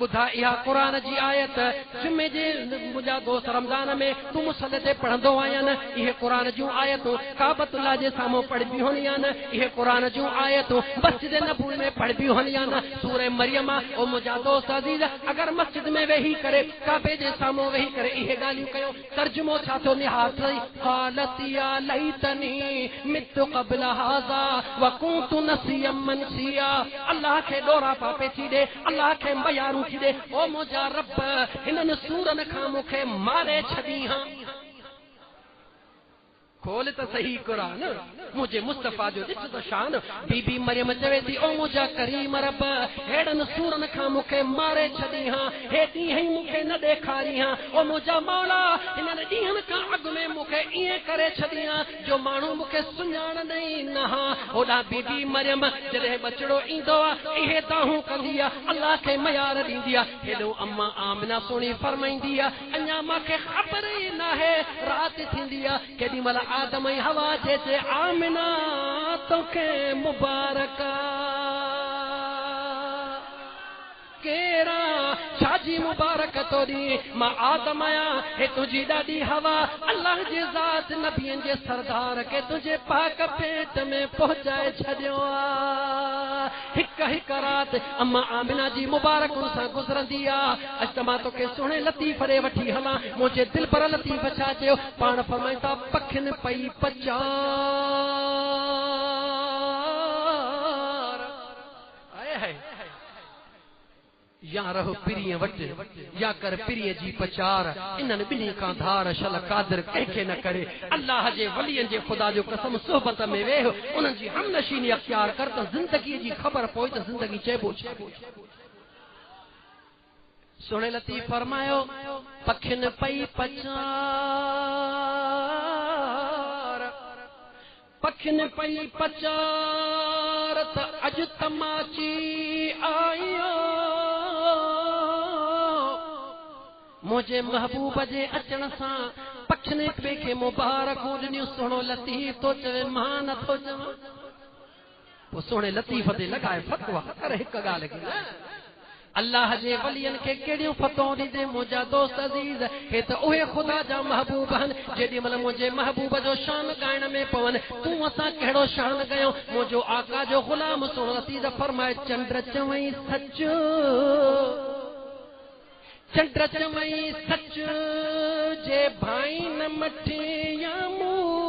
ॿुधा इहा क़ुरान जी आयत जुमे जे मुंहिंजा दोस्त रमज़ान में तूं मुसल ते पढ़ंदो आहियां न, इहे क़ुरान जूं आयतूं काबतुल्लाह जे साम्हूं पढ़बियूं हूंदियूं आहिनि, इहे क़ुरान जूं आयतूं मस्जिद नबवी में पढ़बियूं हूंदियूं आहिनि। सूरह मरियम ओ मुंहिंजा दोस्त अज़ीज़, अगरि मस्जिद में वेही करे काबे जे साम्हूं वेही करे इहे ॻाल्हियूं कयूं, तर्जुमो छा थो निहार रही? क़ालत या लैतनी मित्तु क़ब्ल हाज़ा व कुन्तु नसियम मनसिया। अल्लाह खे ॾोरा पापे थी ॾे, अल्लाह खे मयारूं थी ॾे, ओ मुंहिंजा रब हिननि सूरनि खां मूंखे मारे छॾी हां। खोल त सही क़ुरान, मुंहिंजे मुस्तफ़ा जो ॾिस त शान। बीबी मरियम चवे थी, ओ मुंहिंजा करीम रब हेड़नि सूरनि खां मूंखे मारे छॾी हां, हे ॾींहं ई मूंखे न ॾेखारी हां। ओ मुंहिंजा मौला हिननि ॾींहंनि खां अॻु में मूंखे ईअं करे छॾी हां जो माण्हू मूंखे सुञाणंदा ई न हा। होॾां बीबी मरियम जॾहिं बचिड़ो ईंदो आहे इहे दाहूं कंदी आहे, अल्लाह खे मयार ॾींदी आहे। हेॾो अम्मा आमिना सुहिणी फरमाईंदी आहे, अञा मूंखे ख़बर ई न आहे राति थींदी आहे केॾी महिल आदम ऐं हवा जे आमिना तोखे मुबारक केरा छाजी मुबारक तो दी मां आदम आया, हे तुझी ॾाढी हवा अल्लाह जी ज़ात नबियनि जे सरदार के तुझे पाक पेट में पहुचाए छॾियो आ। हिक हिक रात अम्मा आमिना जी मुबारक सां गुज़रंदी आहे। अॼु त मां तोखे सुहिणे लतीफ़ ॾे वठी हलां, मुंहिंजे दिल पर लतीफ़ छा चयो? पाण फरमाईंदा पखिन पई पचार या रहो पिरीअ वटि या कर पिरीअ जी पचार, इन्हनि ॿिन्ही खां धार शल कादिर कंहिंखे न करे। अल्लाह जे वलियनि जे ख़ुदा जो कसम सोहबत में वेह, उन्हनि जी हमनशीनी अख्तियार कर त ज़िंदगीअ जी ख़बर पोइ त ज़िंदगी चइबो छा। सुहिणे लतीफ़ फरमायो, पखिन पई पचार पखिन पई पचार त अॼु तमाची आयो, मुझे महबूब जे अचण सां पखिने खे मुबारक ॾिनियूं। सुहिणो लतीफ़ तो चवे मां नथो चवां, वो सोने लतीफ ते लगाए फतवा कर हिक गाल की अल्लाह जे वलियन के केड़ियों फतों दे मुजा दोस्त अजीज हे त ओहे खुदा जा महबूब हन जेडी मल मुझे महबूब जो शान गायण में पवन तू असा केड़ो शान गयो मुजो आका जो गुलाम सोन अजीज फरमाए चंद्र चवई सच चंद्र चवई सच जे भाई न मठे या मूर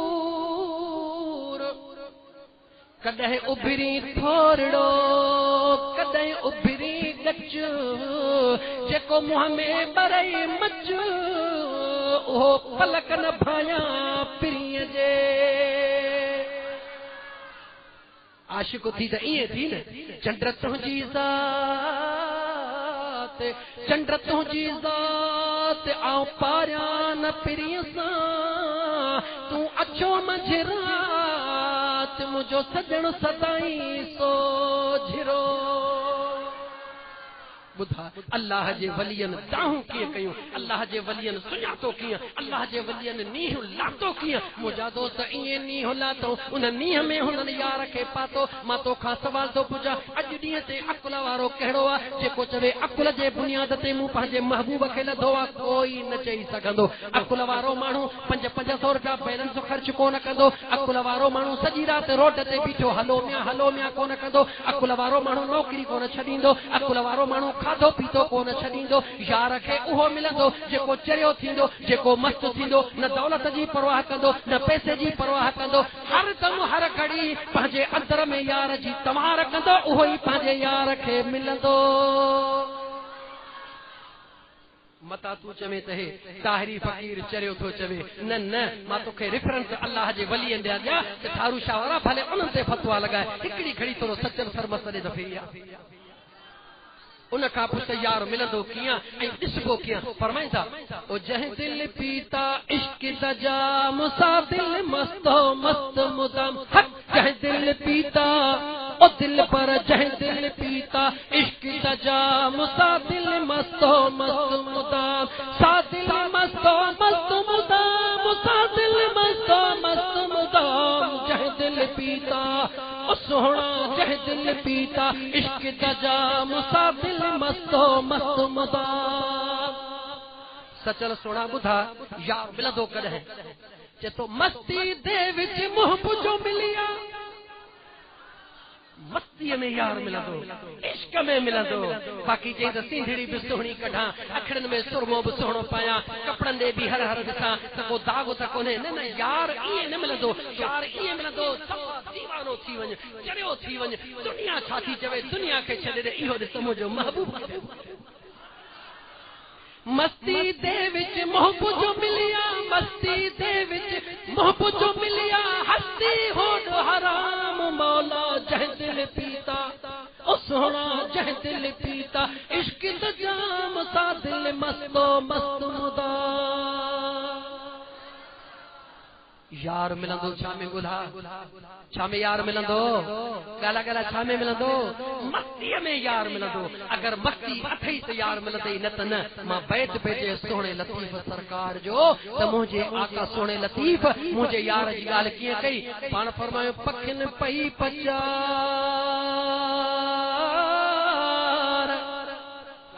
कदे उभरी थोरड़ो कदे उभरी गच जेको मुंह में बरई मच ओ पलक न भाया पिरीअ जे आशिक थी त इए थी न चंद्र तुंहिंजी ज़ात चंद्र तुंहिंजी ज़ात आऊं पारियां न पिरीअ सां तूं अछो मंझरात मुंहिंजो सजण सदाई सोझिरो बुधा अल्लाह जे वलियन दाहूं किए कयूं अल्लाह जे वलियन सुञातो किए अल्लाह जे वलियन नीह लातो किए मुझा दोस्त इए नीह लातो उन नीह में हुनन यार के पातो मां तो खां सवाल तो पुछा अज डी ते अकुल वारो केड़ो आ जेको चवे अकुल जे बुनियाद ते मु पंहिंजे महबूब खे लधो आ कोई न चई सघंदो अकुल वारो माण्हू 500 रुपया बैलेंस खर्च कोन कंदो अकुल वारो माण्हू सजी रात रोड ते बीठो हलो म्या कोन कंदो अकुल वारो माण्हू नौकरी कोन छडींदो अकुल वारो माण्हू खाधो पीतो कोन छडींदो यार खे उहो मिलंदो जेको चरियो थींदो जेको मस्त थींदो न दौलत जी परवाह कंदो न पैसे जी परवाह कंदो हर दम हर घड़ी पंहिंजे अंदर में यार जी तमार कंदो उहो ई पंहिंजे यार खे मिलंदो मता तू चवे त हे ताहिरी फकीर चरियो थो चवे न न मां तोखे रेफरेंस अल्लाह जे वलीअ ॾियां त थारू शाह वारा भले उन्हनि ते फतवा लॻाए हिकिड़ी घड़ी थोरो सचन सरमस ॾे दफ़े उन का पुछ यार मिलंदो कियां ऐं ॾिसबो कियां फरमाईंदा ओ जंहिं दिल पीता इश्क सजा मुसा दिल मस्तो मस्त मुदम हक जंहिं दिल पीता ओ दिल पर जंहिं दिल पीता इश्क सजा मुसा दिल मस्तो मस्त मुदम सा दिल मस्तो मस्त मुदम मुसा दिल मस्तो मस्त मुदम जंहिं दिल पीता ओ सोहना जंहिं दिल पीता इश्क सजा मुसा दिल मस्तो मस्त मुदा सचल सोना बुधा यार मिलंदो कॾहिं चे तो मस्ती दे विच मुंह पुजो मिलिया मस्ती में यार मिलंदो इश्क में मिलंदो बाकी चई त सिंधड़ी भी सोहणी कढां अखड़न में सुरमो भी सोहणो पाया कपड़न दे भी हर हर ॾिसां त को दाग त कोन्हे न न यार इए न मिलंदो यार इए मिलंदो सफ़ा दीवानो थी वञ चरियो थी वञ दुनिया छा थी चवे दुनिया खे छॾे ॾे इहो ॾिस मुंहिंजो महबूब मस्ती दे विच मोहबूब मिलिया मस्ती दे विच मोहबूब मिलिया हस्ती होड़ हराम मौला जह दिल पीता ओ सोना जह दिल पीता इश्क जाम सा दिल मस्तो मस्त मुदा यार मिलंदो छा में ॻोल्हा छा में यार मिलंदो ॻाल्हा ॻाल्हा छा में मिलंदो मस्तीअ में यार मिलंदो अगर मस्ती अथई त यार मिलंदई न त न मां बैत भेजे सोहणे लतीफ़ सरकार जो त मुंहिंजे आका सोहणे लतीफ़ मुंहिंजे यार जी ॻाल्हि कीअं कई पाण फरमायो पखिन पई पचार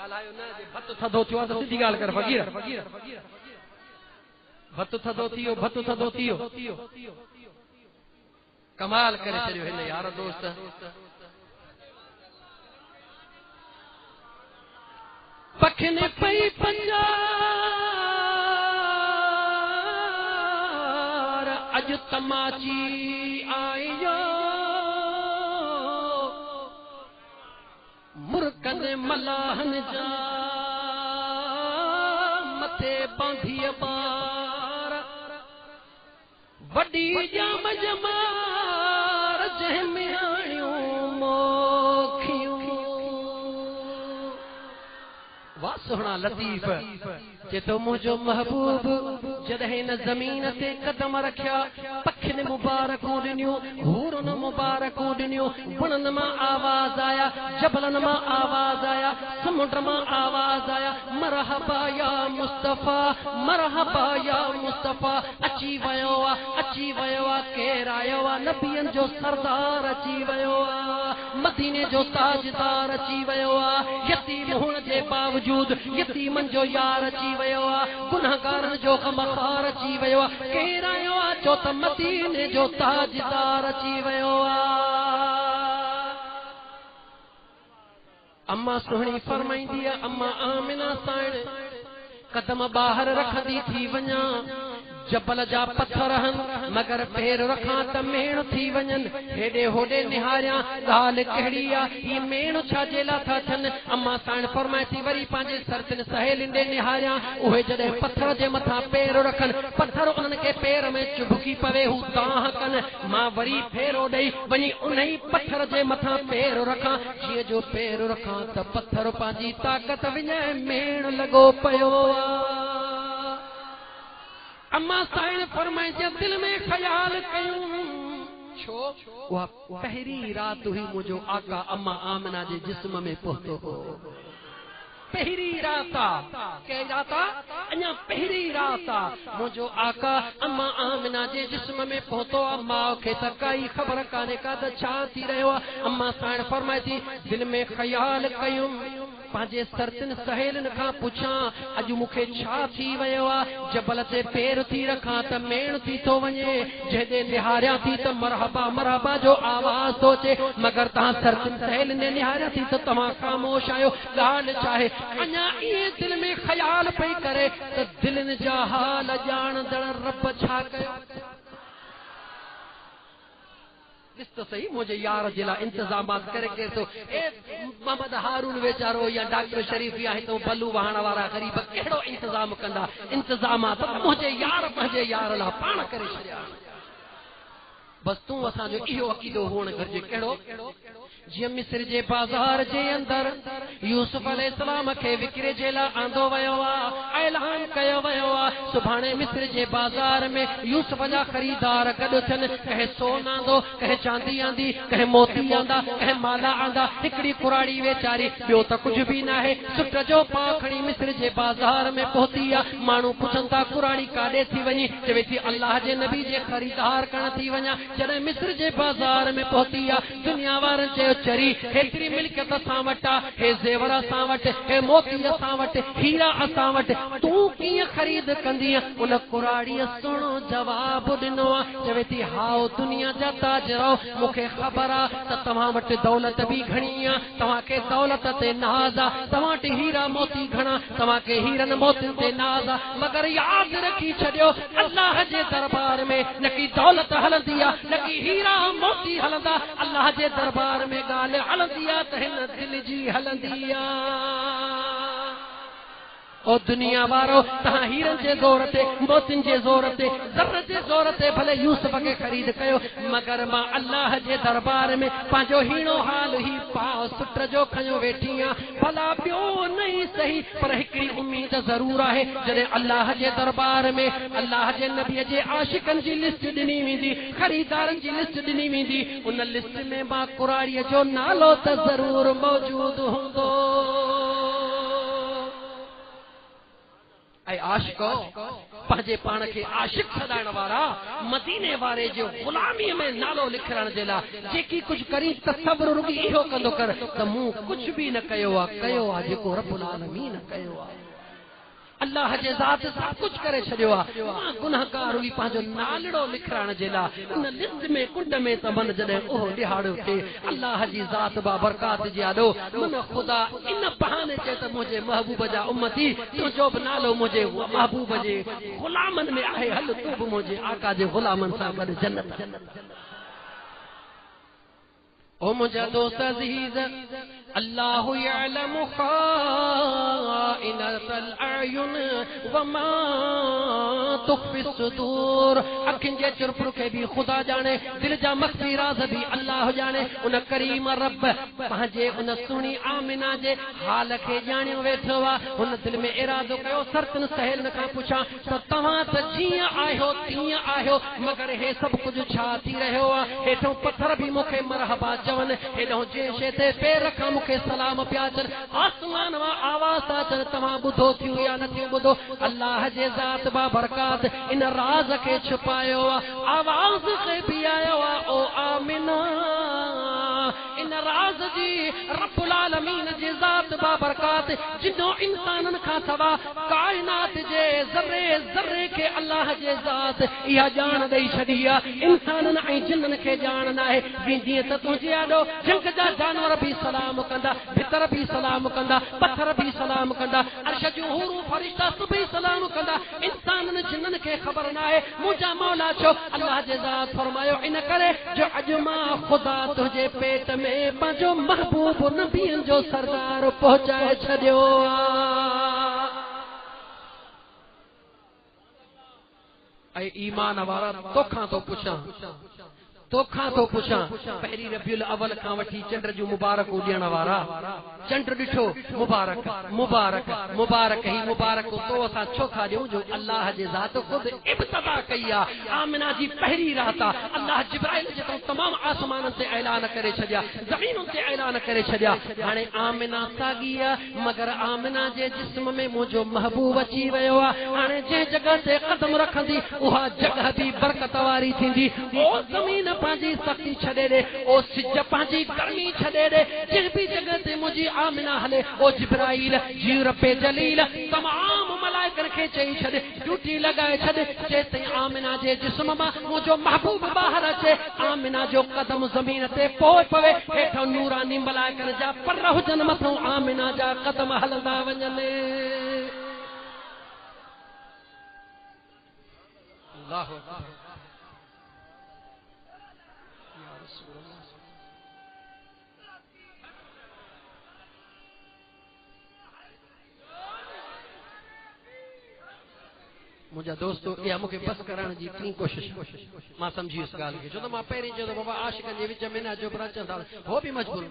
ॻाल्हायो न जे भत थधो थियो आहे त सिधी ॻाल्हि कर फ़क़ीर भत थधो थियो कमाल करे छॾियो हिन यार दोस्त पखिन पई पंजार अज तमाची आयो मुर्कन मलाहन जा मथे बांधिय वडी जाम जमार जंहिंमें आणियूं मोखियूं वाह सोहणा लतीफ़ जे तो मुंहिंजो महबूब जॾहिं न ज़मीन ते कदम रखिया पख पखिन मुबारकूं ॾिनियूं हूरन मुबारकूं ॾिनियूं वणन मां आवाज़ आया जबलन मां आवाज़ आया समुंड मां आवाज़ आया मरहबा या मुस्तफ़ा मरहबा या मुस्तफ़ा अची वियो आहे केर आयो आहे नबियन जो सरदार अची वियो आहे मदीने जो ताजदार अची वियो आहे यतीम हुअण जे बावजूद यतीमन जो यार अची वियो आहे गुनहगारन जो गमखार अची वियो आहे केर आयो आहे जो त मदीने जो ताजदार अची वियो आहे अम्मा सुहिणी फरमाईंदी आहे अम्मा आमिना साइण कदम ॿाहिरि रखंदी थी वञा जबल जा पत्थर हन मगर पैर रखां त मेण थी वञनि हेॾे होॾे निहारियां ॻाल्हि कहिड़ी आहे ही मेण छाजे लाइ था थियनि अम्मा साइण फरमाए थी वरी पंहिंजे सरतियुनि सहेलियुनि ॾे निहारियां उहे जॾहिं पत्थर जे मथां पैर रखनि पत्थर उन्हनि खे पैर में चुभकी पवे हू दाह कनि मां वरी फेरो ॾेई वञी उन ई पत्थर जे मथां पैर रखां जीअं जो पैर रखां त पत्थर पंहिंजी ताक़त विञाए मेण लॻो पियो आहे अम्मा साइण फरमाए दिल में ख्याल कयूं छो उहा पहिरीं रात हुई मुंहिंजो आका अम्मा आमिना जे जिस्म में पहुतो हो पहिरीं रात कहिड़ी रात अञा पहिरीं रात मुंहिंजो आका अम्मा आमिना जे जिस्म में पहुतो आहे माउ खे त काई ख़बर कान्हे का त छा थी रहियो आहे अम्मा साइण फरमाए थी दिल में ख्याल कयूं पंहिंजे सरतियुनि सहेलियुनि खां पुछां अॼु मूंखे छा थी वियो आहे जबल ते पेर थी रखां त मेण थी थो वञे जंहिं निहारियां थी त मरहबा मरहबा जो आवाज़ थो अचे मगर तव्हां सरतियुनि सहेलियुनि निहारियां थी त तव्हां ख़ामोश आहियो ॻाल्हि छाहे अञा इएं दिल में ख्याल पई करे त दिलनि जा हाल ॼाणंदड़ रब छा कयो ॾिस त सही मुंहिंजे यार जे लाइ इंतज़ामात करे केर थो ए मोहम्मद हारून वेचारो या डॉक्टर शरीफ या हितां बलू वहण वारा ग़रीब कहिड़ो इंतज़ाम कंदा इंतज़ामात मुंहिंजे यार पंहिंजे यार लाइ पाण करे छॾिया बस तूं असांजो इहो अक़ीदो हुअणु घुरिजे कहिड़ो जीअं मिस्र जे बाज़ार जे अंदर यूसुफ अलैहिस्सलाम खे विकिरे जे लाइ आंदो वियो आहे ऐलान कयो वियो आहे सुभाणे मिस्र जे बाज़ार में यूसुफ जा ख़रीदार गॾु थियनि कंहिं सोन आंदो कंहिं चांदी आंदी कंहिं मोती आंदा कंहिं माला आंदा हिकिड़ी कुराड़ी वेचारी ॿियो त कुझु बि न आहे सुट जो पाउ खणी मिस्र जे बाज़ार में पहुती आहे माण्हू पुछनि था कुराड़ी काॾे थी वञी चवे थी अल्लाह जे नबी जे ख़रीदार करण थी वञा जॾहिं मिस्र जे बाज़ार में पहुती आहे दुनिया वारनि चयो चरी हेतिरी मिल्कियत असां वटि आहे हे ज़ेवर असां वटि हे मोती असां वटि हीरा असां वटि तूं कीअं ख़रीद कंदीअ उन कुराड़ीअ सुहिणो जवाबु ॾिनो आहे चवे थी हाओ दुनिया जा ताजरो मूंखे ख़बर आहे त तव्हां वटि दौलत बि घणी आहे तव्हांखे दौलत ते नाज़ आहे तव्हां वटि हीरा मोती घणा तव्हांखे हीरनि मोतियुनि ते नाज़ आहे मगर यादि रखी छॾियो अल्लाह जे दरबार में न की दौलत हलंदी आहे न की हीरा मोती हलंदा अल्लाह जे दरबार में ॻाल्हि हलंदी आहे त हिन दिल जी हलंदी आहे ओ दुनिया वारो तव्हां हीरनि जे ज़ोर ते मोतियुनि जे ज़ोर ते ज़र जे ज़ोर ते भले यूसुफ खे ख़रीद कयो मगर मां अल्लाह जे दरबार में पंहिंजो हीणो हाल ई पाउ सुट जो खयो वेठी आहियां भला ॿियो न ई सही पर हिकिड़ी उम्मीद ज़रूर आहे जॾहिं अल्लाह जे दरबार में अल्लाह जे नबीअ जे आशिक़नि जी लिस्ट ॾिनी वेंदी ख़रीदारनि जी लिस्ट ॾिनी वेंदी उन लिस्ट में मां कुराड़ीअ जो नालो त ज़रूर मौजूद हूंदो ऐं आशिको पंहिंजे पाण खे आशिक सॾाइण वारा मदीने वारे जो ग़ुलामीअ में नालो लिखण जे लाइ जेकी कुझु करी त सब्र रुॻी इहो कंदो कर त मूं कुझु बि न कयो आहे जेको रब्बुल आलमीन कयो आहे अल्लाह जे ज़ात सभु कुझु करे छॾियो आहे मां गुनहगार हुई पंहिंजो नालड़ो लिखाइण जे लाइ उन लिस्ट में कुंड में त मन जॾहिं उहो ॾिहाड़ियो थिए अल्लाह जी ज़ात बा बरकात जे आॾो मन ख़ुदा इन बहाने चए त मुंहिंजे महबूब जा उम्मती तुंहिंजो बि नालो मुंहिंजे महबूब जे ग़ुलामनि में आहे हल तूं बि मुंहिंजे आका जे ग़ुलामनि सां गॾु जन्नत ओ मुंहिंजा दोस्त अज़ीज़ अल्लाहु यअलमु खाइनतल अयुन वमा तुख्फिस सुदूर। अखिन जे चुरपुर के भी खुदा जाने, दिल जा मख्फी राज भी अल्लाह जाने। उन करीम रब पंहिंजे उन सुणी आमिना जे हाल खे ॼाणियो वेठो आहे। हुन दिल में इरादो कयो सरतन सहेलन खां पुछां त तव्हां त जीअं आहियो तीअं आहियो, मगर हे सभु कुझु छा थी रहियो आहे? हेठों पत्थर भी मूंखे मरहबा चवनि, हेॾों जंहिं शइ ते पैर रखां मूंखे सलाम पिया चवनि, आसमान मां आवाज़ था अचनि, तव्हां ॿुधो थियूं या नथियूं ॿुधो? अल्लाह जे ज़ात बाबरकात इन राज़ खे छुपायो आहे। आवाज़ खे बि आयो आहे, ओ आमिना इन राज़ जी रब्बुल आलमीन जी ज़ात बाबरकात जिनो इंसानन खां सवा कायनात जे ज़र्रे ज़र्रे के अल्लाह जे ज़ात इहा ॼाण ॾेई छॾी आहे। इंसानन ऐं जिन्नन खे ॼाण न आहे। जीअं त तुंहिंजे आॾो जंग जा जानवर भी सलाम कंदा, भितर भी सलाम कंदा, पत्थर भी सलाम कंदा, अर्श जूं हूरूं फरिश्ता सभई सलाम कंदा। इंसानन जिन्नन खे ख़बर न आहे मुंहिंजा मौला छो। अल्लाह जे ज़ात फरमायो इन करे जो अॼु मां ख़ुदा तुंहिंजे पेट में पंहिंजो महबूब नबियन जो सरदार पहुचाए छॾियो आहे। ईमान वारा तोखां तो पुछां पहिरीं रबियुल अवल खां वठी चंड जूं मुबारक ॾियण वारा, चंड ॾिठो मुबारक मुबारक मुबारक ही मुबारक तो असां छो था ॾियूं जो अल्लाह जे ज़ात ख़ुदि इब्तिदा कई आहे। आमिना जी पहिरीं रात आहे। अल्लाह जिब्राइल जे तमामु आसमाननि ते ऐलान करे छॾिया, ज़मीनुनि ते ऐलान करे छॾिया। हाणे आमिना साॻी आहे, मगर आमिना जे जिस्म में मुंहिंजो महबूब अची वियो आहे। हाणे जंहिं जॻह ते कदम रखंदी उहा जॻह बि बरकत वारी थींदी। ओ ज़मीन पंहिंजी सख़्ती छॾे ॾे, ओ सिज पंहिंजी गर्मी छॾे ॾे। जंहिं बि जॻह ते मुंहिंजी आमिना हले, ओ जिब्राइल जी रब्बे जलील तमामु मलाइकनि खे चई छॾे, ड्यूटी लॻाए छॾे, जेसिताईं आमिना जे जिस्म मां मुंहिंजो महबूब ॿाहिरि अचे, आमिना जो कदम ज़मीन ते पोइ पवे, हेठों नूरानी मलाइकनि जा पर हुजनि, मथां आमिना जा कदम हलंदा वञनि। अल्लाह मुझा दोस्तों या मूंखे बस करण जी टी कोशिश मां समझी इस ॻाल्हि खे। छो त मां पहिरीं चयो त बाबा आशिक़नि जे विच में न अचो, पर अचनि था हो बि मजबूर।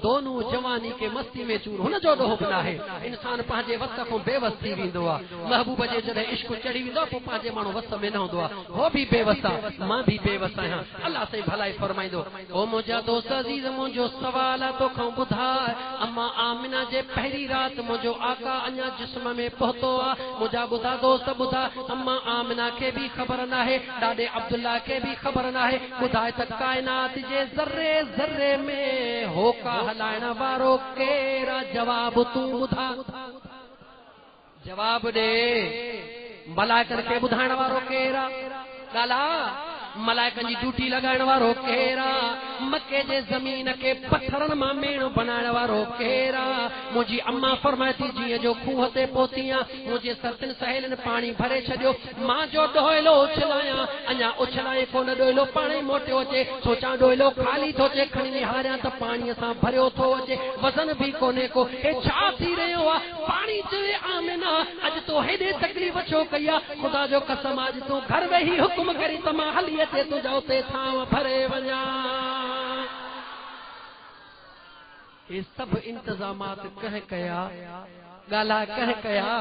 दोनों जवानी के मस्ती में चूर, हुन जो ॾोह बि न आहे। इंसान पंहिंजे वस खां बेवस थी वेंदो आहे। महबूब जे जॾहिं इश्क चढ़ी वेंदो आहे, पोइ पंहिंजे माण्हू वस में न हूंदो आहे। हो बि बेवस आहे, मां बि बेवस आहियां। अल्लाह साईं भलाई फरमाईंदो। ओ मुंहिंजा दोस्त अज़ीज़, मुंहिंजो सवाल आहे तोखां ॿुधाए, अम्मा आमिना जे पहिरीं राति मुंहिंजो आका अञा जिस्म में पहुतो आहे। मुंहिंजा ॿुधा दोस्त ॿुधा, अम्मा आमिना के भी खबर न है, ॾाॾे अब्दुल्ला के भी खबर न है। ॿुधाए त कायनात जे ज़र्रे ज़र्रे में होका हलाइण वारो केरु? जवाब तूं ॿुधा, जवाब ॾे। मलाइकनि खे ॿुधाइण वारो केरु? ॻाल्हा मलाइकनि जी ड्यूटी लॻाइण वारो केरु? मके जे ज़मीन खे पत्थरनि मां मेण बनाइण वारो केरु? मुंहिंजी अम्मा फरमाए थी, जीअं जो खूह ते पहुती आहियां, मुंहिंजे सतनि सहेलनि पाणी भरे छॾियो, मां जो ॾोहिलो उछलायां, अञा उछलाए कोन ॾोहिलो पाणी मोटियो अचे। सोचां ॾोहिलो ख़ाली थो अचे, खणी निहारियां त पाणीअ सां भरियो थो अचे, वज़न बि कोन्हे को। हे छा थी रहियो आहे? पाणी चवे आमिना अॼु तो हेॾे तकलीफ़ छो कई आहे? ख़ुदा जो कसम, अॼु तूं घर वेही हुकुम करी त मां हली अचे तुंहिंजा उते थांव भरे वञा। ये सब इंतजामात कह कया, गाला कह कया,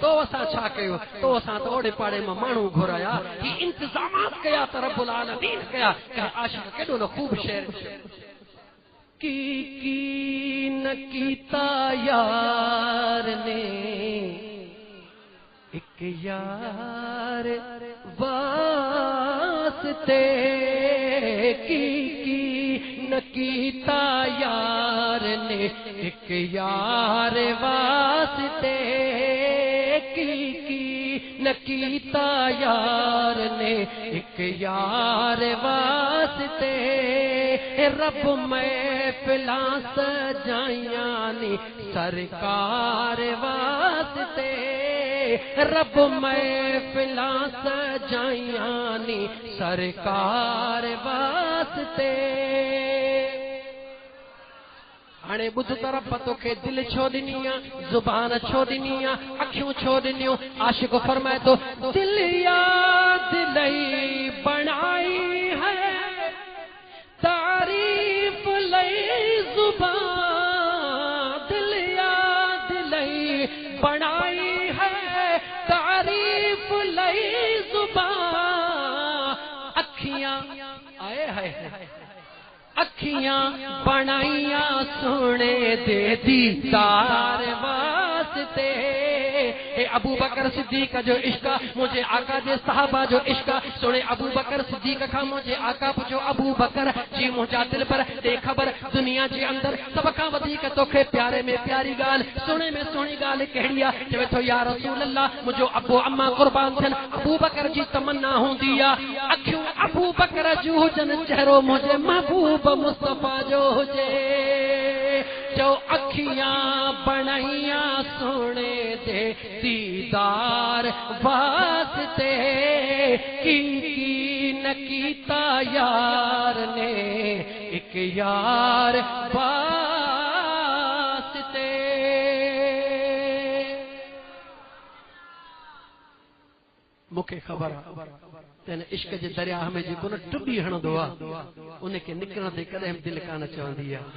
तो असां छा कयो? तो असां तो ओड़े पाड़े में माण्हू घुराया, ही इंतजामात कया त रब्बुल आलमीन कया। कह आशिक़ केॾो न ख़ूब शेर की न कीता यार ने, एक यार वास्ते की न कीता यार ने, एक यार वास्ते की न कीता यार ने, एक यार वास्ते। रब महफ़िलां सजाइयां नी सरकार वास्ते, रब महफ़िलां सजाइयां नी सरकार वास्ते। हाणे ॿुध त रब तोखे दिल छो ॾिनी आहे, ज़ुबान छो ॾिनी आहे, अखियूं छो ॾिनियूं? आशिक़ फरमाए थो दिल याद लई बनाई है, तारीफ लई ज़ुबान, दिल याद लई बनाई है, तारीफ लई ज़ुबान, अखियां आए है अखियां बनाइया सोने दे दीदार वास्ते। अबू बकर सिद्दीक जो इश्क मुझे आका जे साहबा जो इश्क सुने अबू बकर सिद्दीक का मुझे आका पुछो अबू बकर जी मुझा दिल पर ते खबर दुनिया जे अंदर सब का वधीक तोखे प्यारे में प्यारी गाल सुने में सुणी गाल कहिड़ी आहे? चवे थो या रसूल अल्लाह मुझो अबू अम्मा कुर्बान थियन, अबू बकर जी तमन्ना हूंदी आहे अखियूं अबू बकर जूं हुजनि, चेहरो मुझे महबूब मुस्तफा जो हुजे। जो अखियां बनाइया सोने दे दीदार वास्ते, की न कीता यार ने एक यार वास्ते। मूंखे ख़बर आहे तेन इश्क जे दरिया में जेको न टुॿी हणंदो आहे उनखे निकिरण ते कॾहिं दिलि कान चवंदी आहे,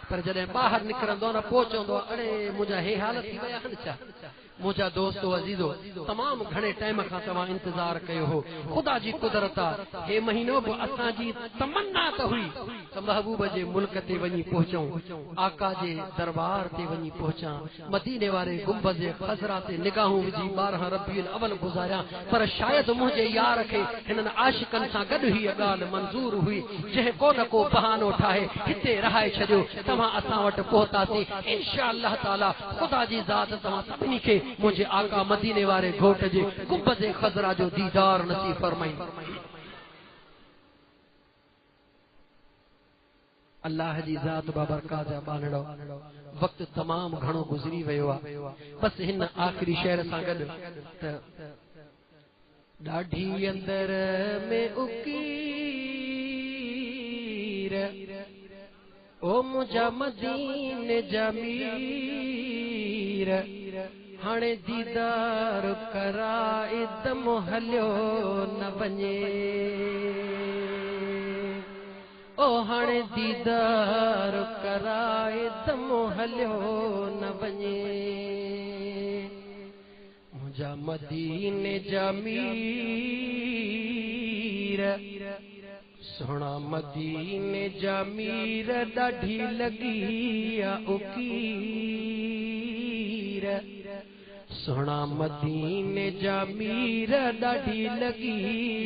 पर जॾहिं ॿाहिरि निकिरंदो न पोइ चवंदो अड़े मुंहिंजा हे हाल थी विया आहिनि छा? मुंहिंजा दोस्तो अज़ीज़ो तमामु घणे टाइम खां तव्हां इंतज़ार कयो हो, ख़ुदा जी कुदरत आहे हे महीनो बि असांजी तमन्ना त हुई त महबूब जे मुल्क ते वञी पहुचूं, आका जे दरबार ते वञी पहुचां, मदीने वारे गुंबद खज़रा ते निगाहूं विझी 12 रबीउल अवल गुज़ारियां, पर शायदि मुंहिंजे यार खे हिननि आशिक़नि सां गॾु हीअ ॻाल्हि मंज़ूर हुई जंहिं को न को बहानो ठाहे हिते रहाए छॾियो, तव्हां असां वटि पहुतासीं इंशा अल्लाह ताला। ख़ुदा जी ज़ात तव्हां सभिनी खे मुझे आका मदीने वारे घोट जे गुंबद खज़रा जो दीदार नसीब फरमाई। अल्लाह जी ज़ात बाबरकात जा बानड़ो वक्त तमाम घणो गुज़री वियो आहे, बस हिन आख़िरी शेर सां गॾु त ॾाढी अंदर में उकीर ओ मुझा मदीने जमीर, हाणे दीदार कराए दम हलियो न वञे, ओ हाणे दीदार कराए दम हलियो न वञे, मुंहिंजा मदीने जमीर सोना मदीने जमीर ॾाढी लगी आ उकीर, सोना मदीने जमीर ॾाढी लगी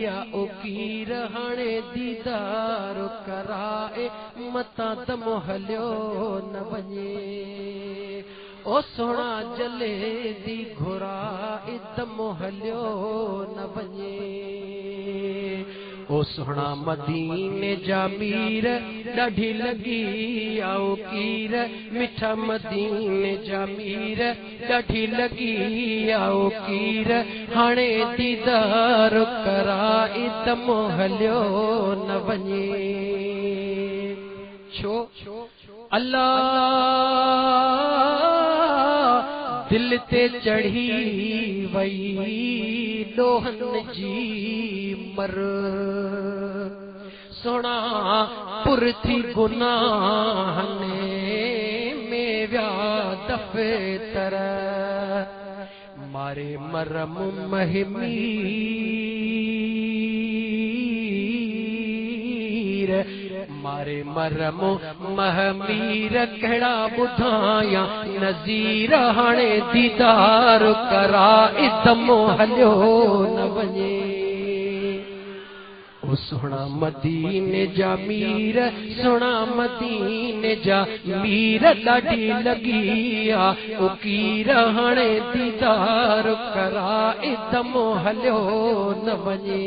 आ उकीर, हाणे दीदार कराए मता दम हलियो न वञे, ओ सोना जले दी घुराए दम हलियो न वञे, ओ सोना मदीने जमीर ॾाढी लगी आओ कीर, मिठा मदीने जमीर ॾाढी लगी आओ कीर, हाणे दीदार कराए दम हलियो न वञे। छो अल्लाह दिल ते चढ़ी वई लोहन जी मर, सोना पुरथी गुनाहने में व्या दफ़तर, मारे मरम महमीर, मारे मरम महमीर कहिड़ा ॿुधायां नज़ीर, हाणे दीदार कराए दम हलियो न वञे, ओ सोना मदीने जा मीर, सोना मदीने जा मीर ॾाढी लगी आ उकीर, हाणे दीदार कराए दम हलियो न वञे,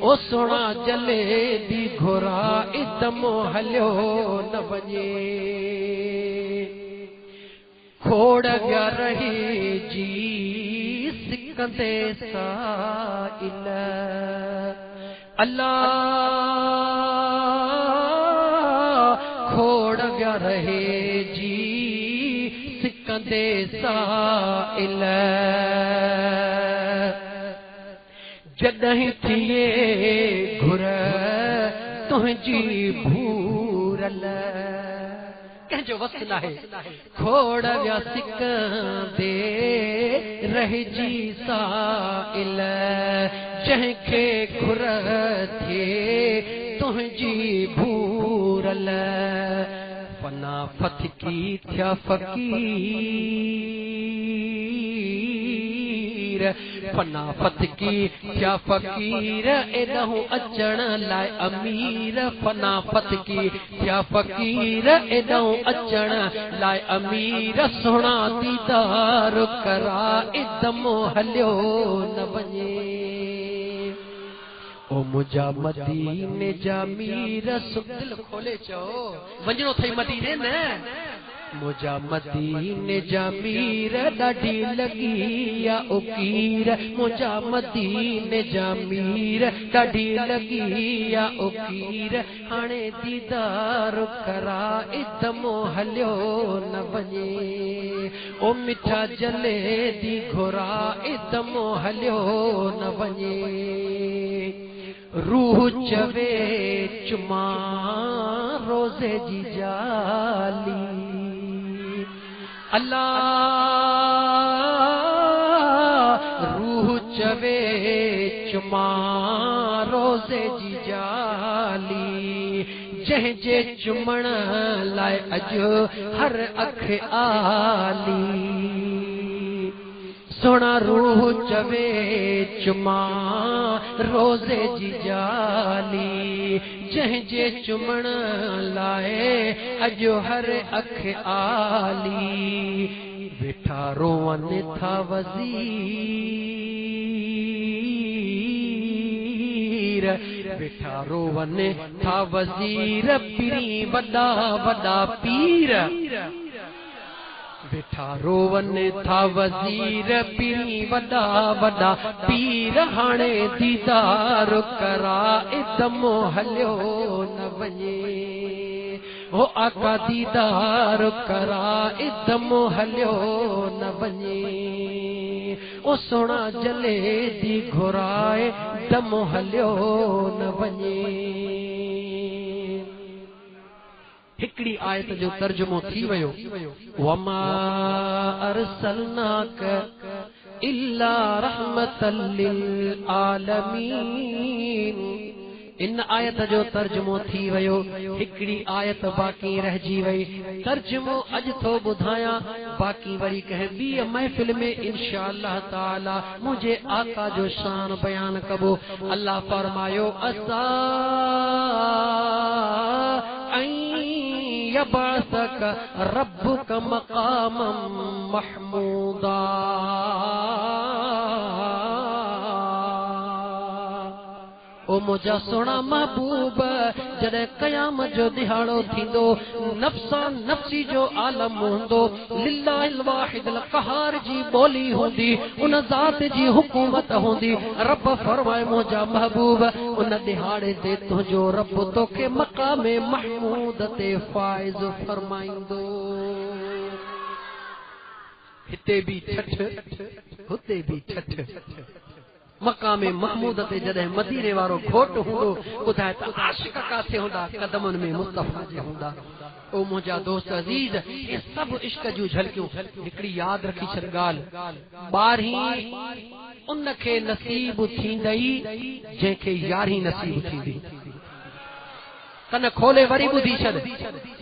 ओ सोना जले दी घुराए दम हलियो न वञे, खोड़ विया रहे जी सिकंदे साइल, अल्लाह खोड़ रहे जी सिकंदे साइल जॾहिं थिए घुर तुंहिंजी भूरल कंहिंजो वस नाहे खोड़ विया सिकंदे रहिजी साइल जंहिंखे घुर थिए तुंहिंजी भूरल फना फतकी थिया फ़कीर फना फतकी थिया फ़कीर एॾां अचण लाइ अमीर फना फतकी थिया फ़कीर एॾां अचण लाइ अमीर सोना दीदार करा इदमो हलियो न वञे ओ मुझा मदीने जा मीर दिल खोले चओ वञणो थई मदीने न मुझा मदीने जा मीर ॾाढी लॻी या उकीर मुझा मदीने जा मीर ॾाढी लॻी या उकीर हाणे दीदार करा इदमो हलियो न वञे ओ मिठा जले दी घोरा इदमो हलियो न वञे रूह चवे चुमा रोज़े जी जाली अल्लाह रूह चवे चुमा रोज़े जी जाली जंहिंजे चुमण लाइ अॼु हर अख आली सोना रूह चवे चुमा रोज़े जी जाली जंहिंजे चुमण लाइ अॼु हर अख आली वेठा रोवन था वज़ीर वेठा रोवन था वज़ीर पीरी वॾा वॾा पीर वेठा रोवन था वज़ीर पीरी वॾा वॾा पीर हाणे दीदार करा इदमो हलियो न वञे हो आका दीदार करा इदमो हलियो न वञे ओ सोना जले दी घुराए दमो हलियो न वञे हिकड़ी आयत जो तर्जुमो थी वियो वमा अरसलनाक इल्ला रहमतल लिल आलमीन इन आयत जो तर्जुमो थी वियो हिकड़ी आयत बाकी रहिजी वई तर्जुमो अज थो ॿुधायां बाकी वरी कंहिं ॿी महफ़िल में इंशाअल्लाह ताला मुझे आका जो शान बयान कबो अल्लाह फरमायो असा यबअसक रब्बुक मक़ामम महमूदा ओ मुझा सोना महबूब जॾहिं क़याम जो दिहाड़ो थींदो नफ़्सा नफ़्सी जो आलम हूंदो लिल्लाहिल वाहिदिल क़हार जी ॿोली हूंदी उन ज़ात जी हुकूमत हूंदी रब फरमाए मुझा महबूब उन दिहाड़े ते तुंहिंजो रब तोखे मक़ामे महमूद ते फाइज़ फरमाईंदो हिते भी ठठ हुते भी ठठ मकामे महमूद ते जॾहिं मदीने वारो घोट हूंदो ॿुधाए त आशिक काथे हूंदा कदमनि में मुस्तफ़ा जे हूंदा ओ मुंहिंजा दोस्त अज़ीज़ ये सभु इश्क जूं झलकियूं हिकिड़ी यादि रखी छॾ ॻाल्हि ॿारहीं उनखे नसीब थींदई जंहिंखे यारहीं नसीब थींदी कन खोले वरी ॿुधी छॾ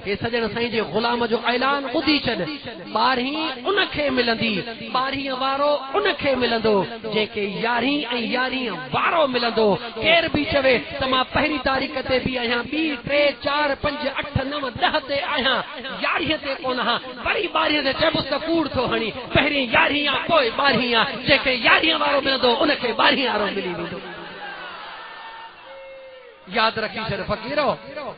हे सजण साईं जे ग़ुलाम जो ऐलान ॿुधी छॾ ॿारहीं उनखे मिलंदी ॿारहीं वारो उनखे मिलंदो जंहिंखे यारहीं ऐं यारहीं वारो मिलंदो केर बि चवे त मां पहिरीं तारीख़ ते बि आहियां ॿी 3 4 5 8 9 10 ते आहियां यारहीं ते कोन आहियां वरी ॿारहीं ते चइबोसि त कूड़ थो हणी पहिरीं यारहीं आहे पोइ ॿारहीं आहे जंहिंखे यारहीं वारो मिलंदो उनखे ॿारहीं वारो मिली वेंदो याद रखी छॾ फ़कीरो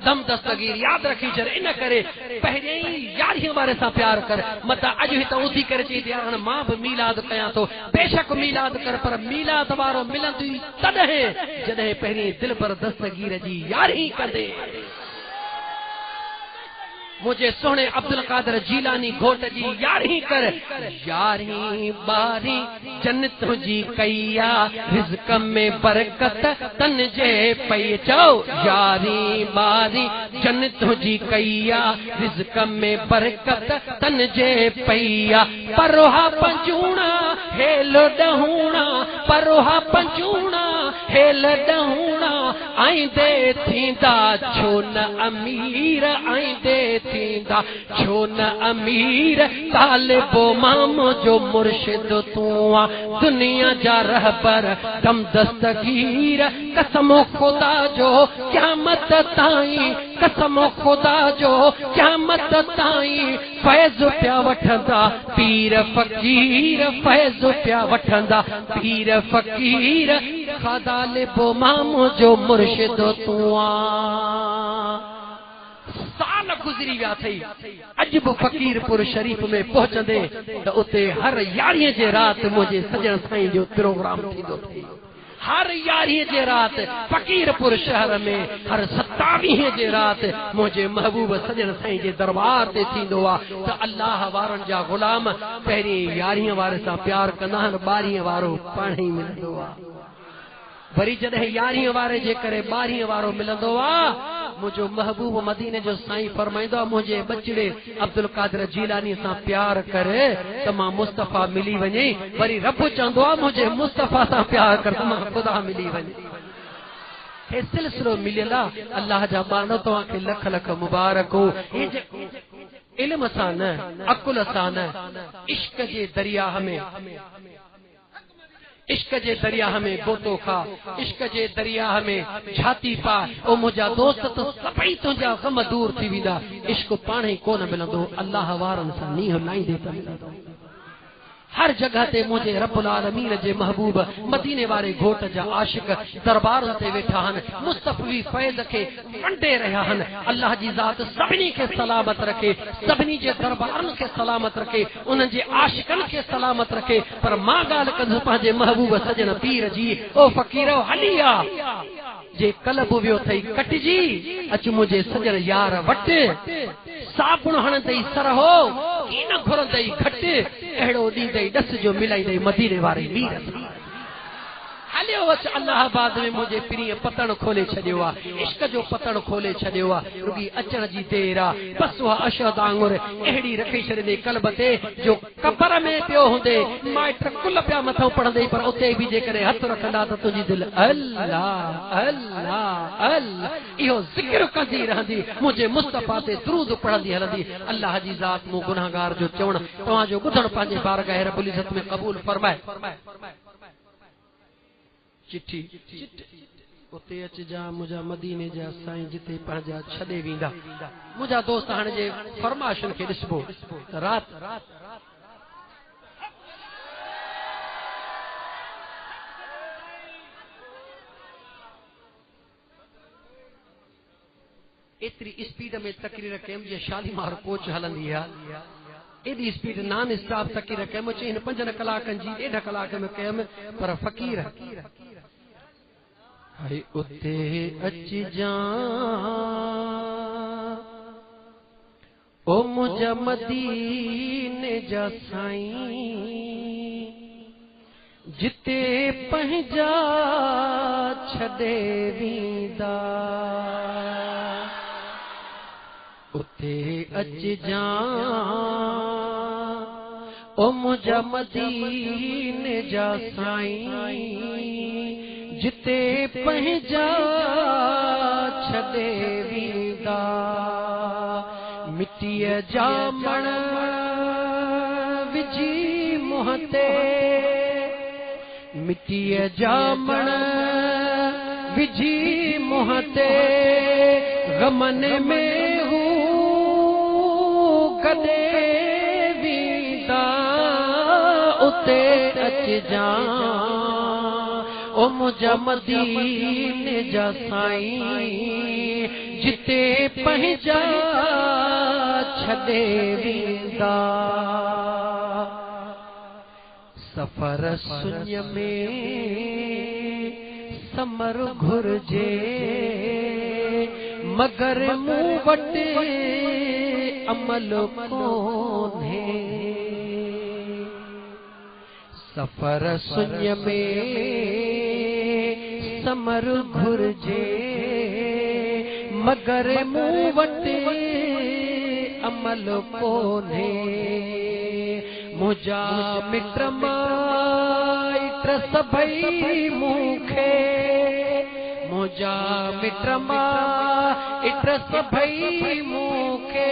दम दस्तगीर याद रखी छॾ इन करे पहिरें ई यारहीं वारे सां प्यार कर मता अॼु हिते उथी करे चई थी हाणे मां बि मीलाद कयां थो बेशक मीलाद कर पर मीलाद वारो मिलंदी तॾहिं जॾहिं पहिरीं दिल पर दस्तगीर जी यारहीं कंदे मुझे सोने अब्दुल कादर जीलानी घोट जी यारी कर यारी बारी जन्नत जी कैया रिज़्क़ में बरकत तन जे पई चओ यारी बारी जन्नत जी कैया रिज़्क़ में बरकत तन जे पैया परोहा पंजूणा हेल डहूणा परोहा पंजूणा हेल डहूणा आईंदे थींदा छो न अमीर आईंदे थींदा छो न अमीर तालिबो मामो जो मुर्शिद तू आ दुनिया जा रहबर दम दस्तगीर कसमो खुदा जो क़यामत ताईं कसमो खुदा जो क़यामत ताईं फैज़ पिया वठंदा पीर फ़कीर फैज़ पिया वठंदा पीर फ़कीर तालिबो मामो जो मुर्शिद तू आ साल गुज़री विया थई अज भी फ़कीरपुर शरीफ में पहुंचंदे त उते हर यारीअ जे रात मुझे सजण साईं जो प्रोग्राम थींदो थी हर यारीअ जे रात फ़कीरपुर शहर में हर 27 जे रात मुझे महबूब सजण साईं जे दरबार ते थींदो आ त अल्लाह वारनि जा गुलाम पहिरीं यारीअ वारे सां प्यार कंदा आहिनि 12 वारो पाण ई मिलंदो आ वरी जॾहिं 11 वारे जे करे 12 वारो मिलंदो आ मुझो महबूब मदीने जो साईं फरमाइंदो मुझे बचड़े अब्दुल कादिर जीलानी सां प्यार करे त मां मुस्तफ़ा मिली वञे वरी रब चवंदो आहे मुझे मुस्तफ़ा सां प्यार कर त मां खुदा मिली वञे हे सिलसिलो मिलियल आहे अल्लाह जा बानो तव्हां खे लख लख मुबारक हो इल्म सां न अकुल सां न इश्क जे दरिया में इश्क जे दरिया में गोतो खा इश्क जे दरिया में छाती पा ओ मुझा दोस्त तो सभई तुझा गम दूर थी विदा इश्क पाण ही कोन मिलंदो अल्लाह वारन सां नीह लाईंदे त मिलंदो हर जगह ते मुझे रब्बुल आलमीन जे महबूब मदीने वारे घोट जा आशिक दरबार ते वेठा हन मुस्तफ़वी फैज़ के वंडे रहा हन अल्लाह जी ज़ात सभिनी के सलामत रखे सभिनी जे दरबारन के सलामत रखे उन जे आशिकन के सलामत रखे पर मां गाल कंदुसि पंहिंजे महबूब सजन पीर जी ओ फ़कीरो हलिया जे कल्ब वियो थई कटजी अच मुझे सजन यार वट साबुण हणंदई सरहो की न घुरंदई घट अहिड़ो ॾींदई डस जो मिलाईंदई मदीने वारे वीर हलियो अच अल्लाहाबाद में मुझे पिरीअ पतण खोले छॾियो आहे इश्क जो पतण खोले छॾियो आहे रुगी अचण जी देर आहे बस उहा अशद आंगुर अहिड़ी रखी छॾंदे कल्ब ते जो कबर में पियो हूंदे माइट कुल पिया मथां पढ़ंदे पर उते बि जेकॾहिं हथ रखंदा त तुंहिंजी दिलि अल्लाह अल्लाह अल्लाह इहो ज़िक्र कंदी रहंदी मुंहिंजे मुस्तफ़ा ते दुरूद पढ़ंदी हलंदी अल्लाह जी ज़ात मूं गुनाहगार जो चवण तव्हांजो ॿुधण पंहिंजे बारगाह रब्बुल इज़्ज़त में क़बूल फरमाए चिट्ठी उते अच जा मुझा मदीने जा साईं जिते पंहिंजा छॾे वेंदा मुझा दोस्त हाणे जे फरमाइशन खे ॾिसबो रात एतिरी स्पीड में तकरीर कयमि जीअं शालीमार कोच हलंदी आहे एडी स्पीड नॉन स्टॉप तकरीर कयमि चई हिन 5 कलाकनि जी 1.5 कलाक में कयमि पर फ़कीर हाय उते अच जा ओ मुझा मदीने जा साईं जिते पंहिंजा छॾे वेंदा उते अच जा ओ मुझा मदीने जा साईं जिते पंहिंजा छॾे वेंदा मिटीअ जा मण विझी मुंहं ते मिटीअ जा मण विझी मुंहं ते गमन में हू कॾे वेंदा उते अच जा ओ मुझा मदीने जा साईं जिते पंहिंजा छॾे वेंदा सफ़र सुञ में समर घुर्जे मगर मूं वटि अमल कोन्हे सफर सुञ में समर घुर्जे मगर मूं वटि अमल कोन्हे मुंहिंजा मिट माइट सभई मूंखे मुंहिंजा मिट माइट सभई मूंखे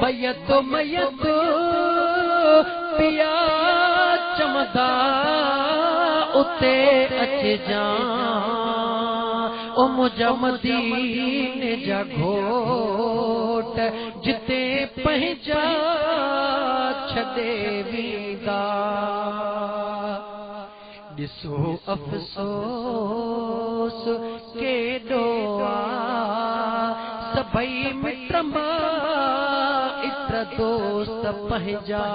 मयत मयत पिया चमदा उते अचजां ओ मुंहिंजा मदीने जा घोट जिते पंहिंजा छॾे वेंदा ॾिसो अफ़सोस केॾो सभई मिट माइट दोस्त पंहिंजा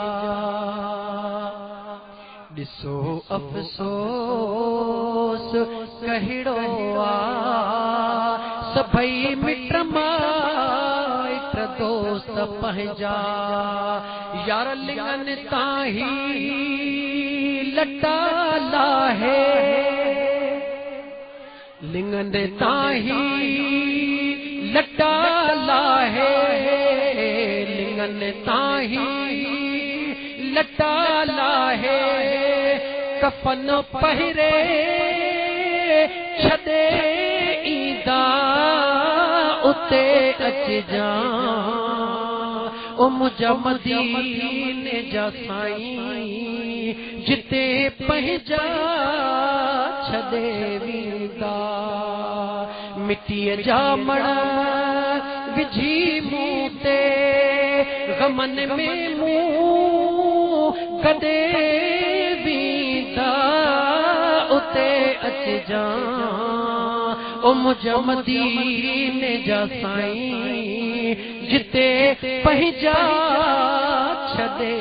ॾिसो अफ़सोस कहिड़ो सभई मिट माइट दोस्त पंहिंजा यार लिंगन ताही लटा लाहे लिंगन ताही लटा लाहे लिंगन ताही लटा लाहे कफन पहिरे छॾे ईंदा उते अचजां ओ मुंहिंजा मदीने जा साईं जिते पंहिंजा छॾे वेंदा मिटीअ जा मण विझी मूं ते गमन में मूं कॾे वेंदा उते अचजां ओ मुंहिंजा मदीने जा साईं जिते पंहिंजा छॾे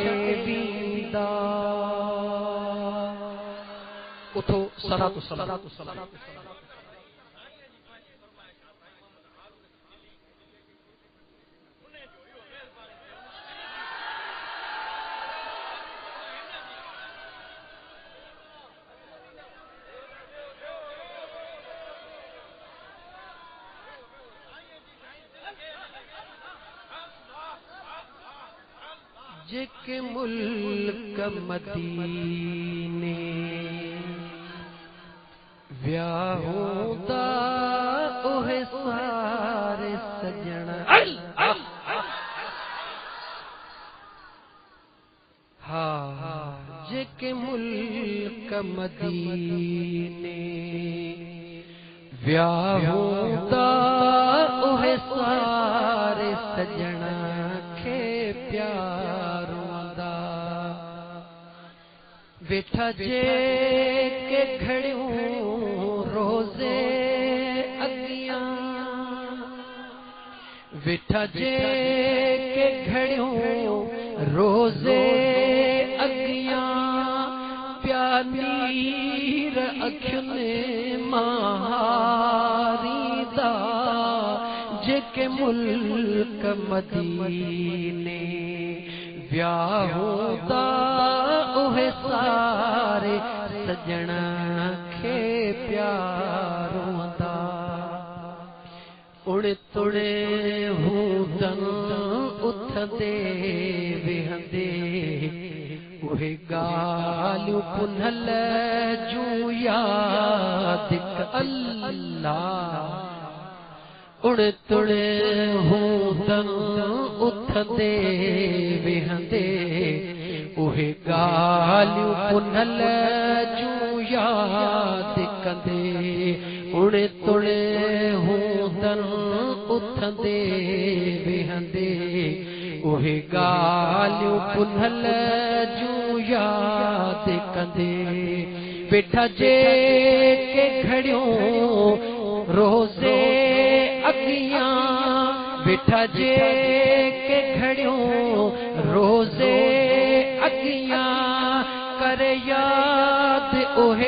वेंदा उथो सलातो सलातो जेके मुल्क मदीने व्याहूंदा उहे सारे सजण हा जेके मुल्क मदीने व्याहूंदा उहे सारे सजण खे प्यारूंदा वेठा जेके घड़ियूं रोज़े अगियां वेठा जेके घड़ियूं रोज़े अगियां प्यानीर अखियुनि मारींदा जेके मुल्क मदीने व्याहूंदा उहे सारे सजण खे प्यारूंदा उड़े तुड़े हूंदन उथंदे वेहंदे उहे ॻाल्हियूं पुनल जूं याद अल्लाह उड़े तुड़े हूंदन उथंदे वेहंदे उहे ॻाल्हियूं पुनल जूं याद कंदे उड़े तुड़े हूंदन उथंदे वेहंदे उहे ॻाल्हियूं पुनल जूं याद कंदे वेठा जेके घड़ियूं रोज़े अगियां वेठा जेके घड़ियूं रोज़े अगियां करे याद उहे